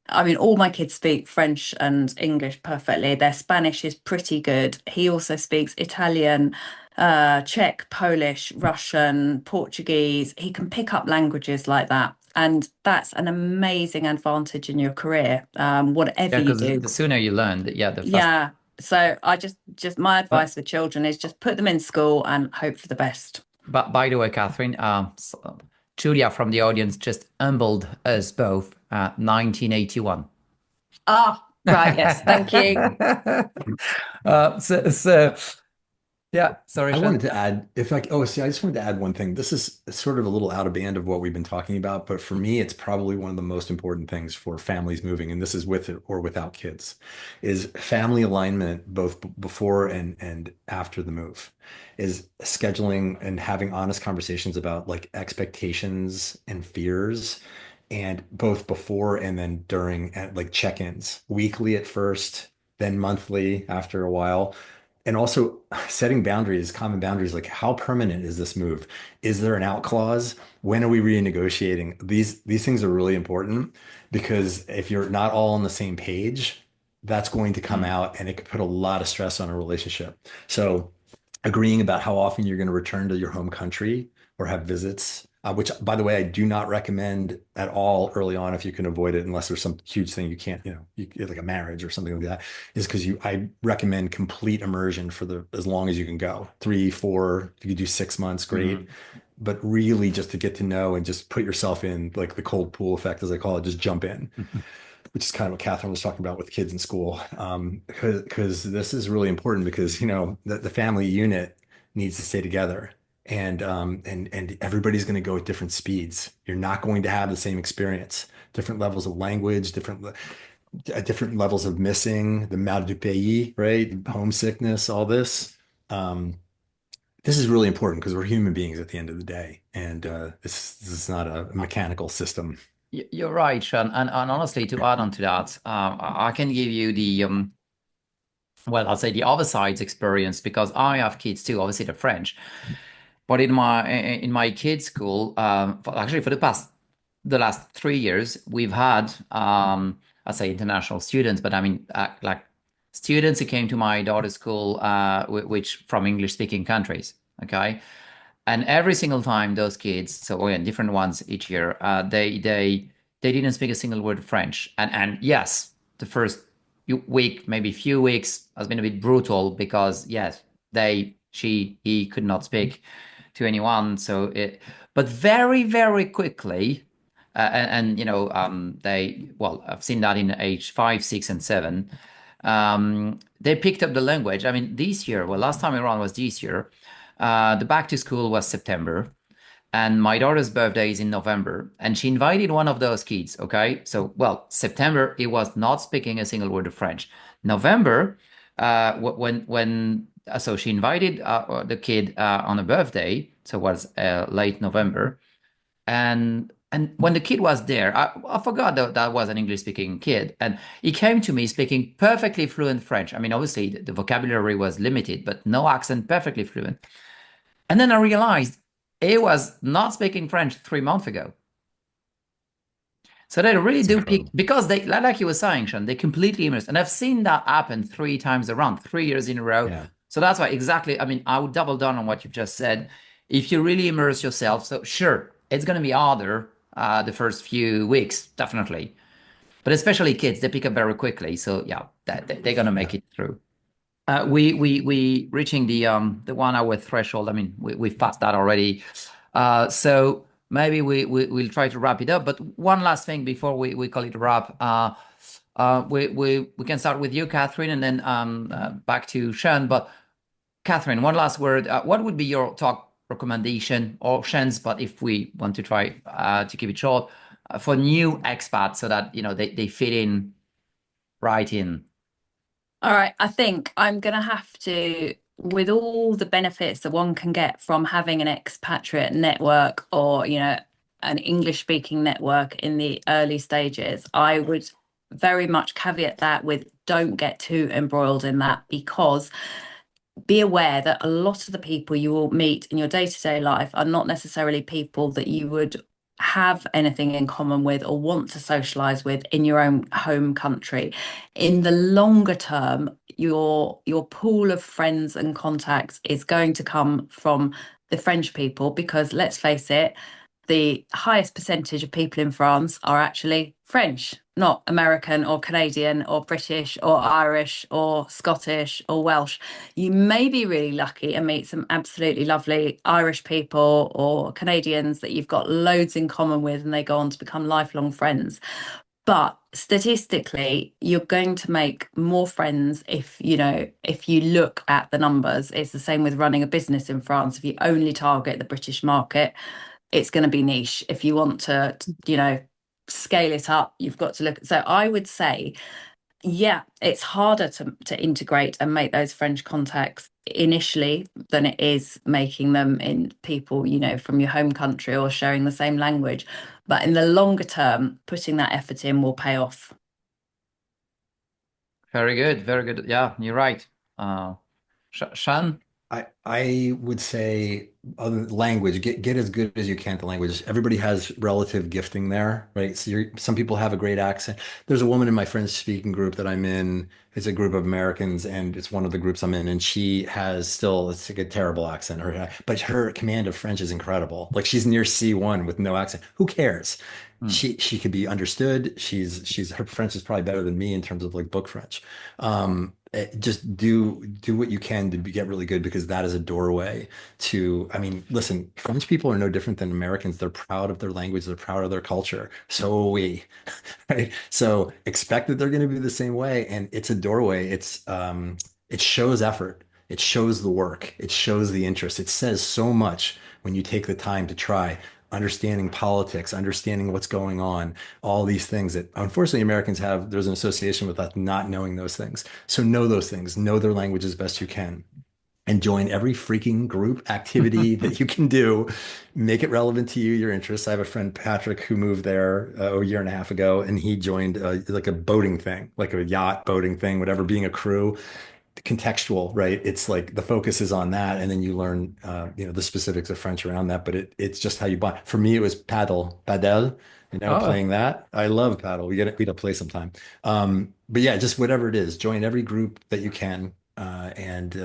Speaker 3: I mean, all my kids speak French and English perfectly. Their Spanish is pretty good. He also speaks Italian, Czech, Polish, Russian, Portuguese. He can pick up languages like that. And that's an amazing advantage in your career, whatever
Speaker 2: Yeah,
Speaker 3: you
Speaker 2: because
Speaker 3: do.
Speaker 2: the sooner you learn, the faster.
Speaker 3: Yeah. So I just my
Speaker 2: But,
Speaker 3: advice for children is just put them in school and hope for the best.
Speaker 2: but by the way, Catherine, Julia from the audience just humbled us both. 1981.
Speaker 3: Ah, right. Yes. Thank you.
Speaker 2: So yeah, sorry,
Speaker 4: I
Speaker 2: Sean.
Speaker 4: wanted to add, if I, oh, see, I just wanted to add one thing. This is sort of a little out of band of what we've been talking about, but for me, it's probably one of the most important things for families moving, and this is with or without kids, is family alignment, both before and after the move, is scheduling and having honest conversations about like expectations and fears, and both before and then during, and like check-ins, weekly at first, then monthly after a while, and also setting boundaries, common boundaries, like how permanent is this move? Is there an out clause? When are we renegotiating? These things are really important, because if you're not all on the same page, that's going to come
Speaker 2: Mm.
Speaker 4: out and it could put a lot of stress on a relationship. So agreeing about how often you're going to return to your home country or have visits, which, by the way, I do not recommend at all early on if you can avoid it, unless there's some huge thing you can't, like a marriage or something like that, is because I recommend complete immersion for as long as you can go. 3, 4, if you could do 6 months, great.
Speaker 2: Mm.
Speaker 4: But really just to get to know and just put yourself in like the cold pool effect, as I call it, just jump in, which is kind of what Catherine was talking about with kids in school. Because this is really important, because the family unit needs to stay together, and everybody's going to go at different speeds. You're not going to have the same experience. Different levels of language, different levels of missing, the mal du pays, right? Homesickness, all this. Um, this is really important because we're human beings at the end of the day, and this is not a mechanical system.
Speaker 2: You're right, Sean. And honestly, to add on to that, I can give you well, I'll say the other side's experience, because I have kids too, obviously the French. But in my kids' school, actually for the last 3 years, we've had I say international students, but I mean like students who came to my daughter's school, which from English speaking countries. Okay, and every single time those kids, so yeah, different ones each year, they didn't speak a single word of French. And yes, the first week, maybe few weeks, has been a bit brutal, because yes, he could not speak to anyone. But very, very quickly, and well, I've seen that in age 5, 6, and 7. They picked up the language. I mean, this year, well, last time around was this year. The back to school was September, and my daughter's birthday is in November, and she invited one of those kids. Okay, so well, September he was not speaking a single word of French. November, so she invited the kid on a birthday, so it was late November, and when the kid was there, I forgot that was an English speaking kid, and he came to me speaking perfectly fluent French. I mean, obviously the vocabulary was limited, but no accent, perfectly fluent. And then I realized he was not speaking French 3 months ago. So they really
Speaker 4: It's
Speaker 2: do pick,
Speaker 4: incredible.
Speaker 2: because they, like you were saying, Sean, they completely immerse. And I've seen that happen 3 times around, 3 years in a row.
Speaker 4: Yeah.
Speaker 2: So that's why exactly, I mean, I would double down on what you've just said. If you really immerse yourself, so sure, it's going to be harder the first few weeks, definitely. But especially kids, they pick up very quickly. So yeah, they're going to make
Speaker 4: Yeah.
Speaker 2: it through. We reaching the 1 hour threshold. I mean, we've passed that already. So maybe we'll try to wrap it up. But one last thing before we call it a wrap. We can start with you, Catherine, and then back to Sean. But Catherine, one last word. What would be your top recommendation or Sean's, but if we want to try to keep it short, for new expats so that they fit in right in?
Speaker 3: All right, I think I'm going to have to, with all the benefits that one can get from having an expatriate network or, an English speaking network in the early stages, I would very much caveat that with don't get too embroiled in that, because be aware that a lot of the people you will meet in your day-to-day life are not necessarily people that you would have anything in common with or want to socialize with in your own home country. In the longer term, your pool of friends and contacts is going to come from the French people, because let's face it, the highest percentage of people in France are actually French, not American or Canadian or British or Irish or Scottish or Welsh. You may be really lucky and meet some absolutely lovely Irish people or Canadians that you've got loads in common with, and they go on to become lifelong friends. But statistically, you're going to make more friends if you look at the numbers. It's the same with running a business in France. If you only target the British market, it's going to be niche. If you want to, scale it up, you've got to look. So I would say, yeah, it's harder to integrate and make those French contacts initially than it is making them in people, from your home country or sharing the same language. But in the longer term, putting that effort in will pay off.
Speaker 2: Very good, very good. Yeah, you're right. Sean?
Speaker 4: I would say other language, get as good as you can at the language. Everybody has relative gifting there, right? So some people have a great accent. There's a woman in my French speaking group that I'm in. It's a group of Americans, and it's one of the groups I'm in, and she has still, it's like a terrible accent. But her command of French is incredible. Like she's near C1 with no accent. Who cares?
Speaker 2: Hmm.
Speaker 4: She could be understood. She's her French is probably better than me in terms of like book French. Just do what you can to get really good, because that is a doorway to, I mean, listen, French people are no different than Americans. They're proud of their language, they're proud of their culture. So are we, right? So expect that they're going to be the same way. And it's a doorway. It shows effort. It shows the work. It shows the interest. It says so much when you take the time to try understanding politics, understanding what's going on, all these things that unfortunately Americans have. There's an association with us not knowing those things. So know those things, know their language as best you can, and join every freaking group activity that you can do. Make it relevant to you, your interests. I have a friend, Patrick, who moved there a year and a half ago, and he joined like a boating thing, like a yacht boating thing, whatever, being a crew. Contextual, right? It's like the focus is on that, and then you learn, the specifics of French around that. But it's just how you bond. For me, it was padel,
Speaker 2: Oh,
Speaker 4: playing that. I love paddle. We got to play sometime. But yeah, just whatever it is, join every group that you can, and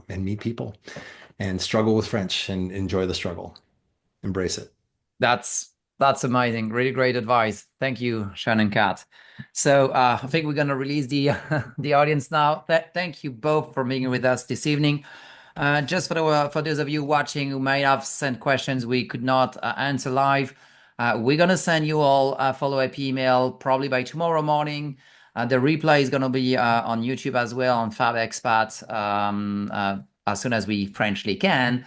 Speaker 4: meet people, and struggle with French and enjoy the struggle. Embrace it.
Speaker 2: that's amazing. Really great advice. Thank you, Sean and Kat. So I think we're gonna release the the audience now. Thank you both for being with us this evening. Just for those of you watching who may have sent questions we could not answer live, we're gonna send you all a follow-up email probably by tomorrow morning. The replay is gonna be on YouTube as well on FAB Expat as soon as we Frenchly can.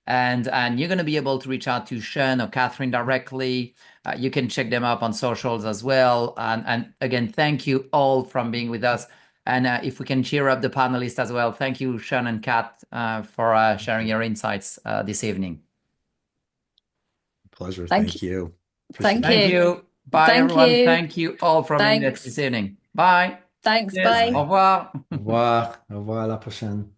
Speaker 2: And you're going to be able to reach out to Sean or Catherine directly. You can check them up on socials as well. And again, thank you all from being with us. And if we can cheer up the panelists as well, thank you, Sean and Kat, for sharing your insights this evening.
Speaker 4: Pleasure.
Speaker 3: Thank
Speaker 4: Thank
Speaker 3: you.
Speaker 4: you.
Speaker 3: Thank
Speaker 4: Appreciate
Speaker 2: Thank
Speaker 4: it.
Speaker 3: you.
Speaker 2: you. Bye,
Speaker 3: Thank
Speaker 2: everyone.
Speaker 3: you.
Speaker 2: Thank you all for being there
Speaker 3: Thanks.
Speaker 2: this evening. Bye.
Speaker 3: Thanks.
Speaker 2: Yes.
Speaker 3: Bye.
Speaker 2: Au revoir.
Speaker 4: Au revoir. Au revoir. À la prochaine.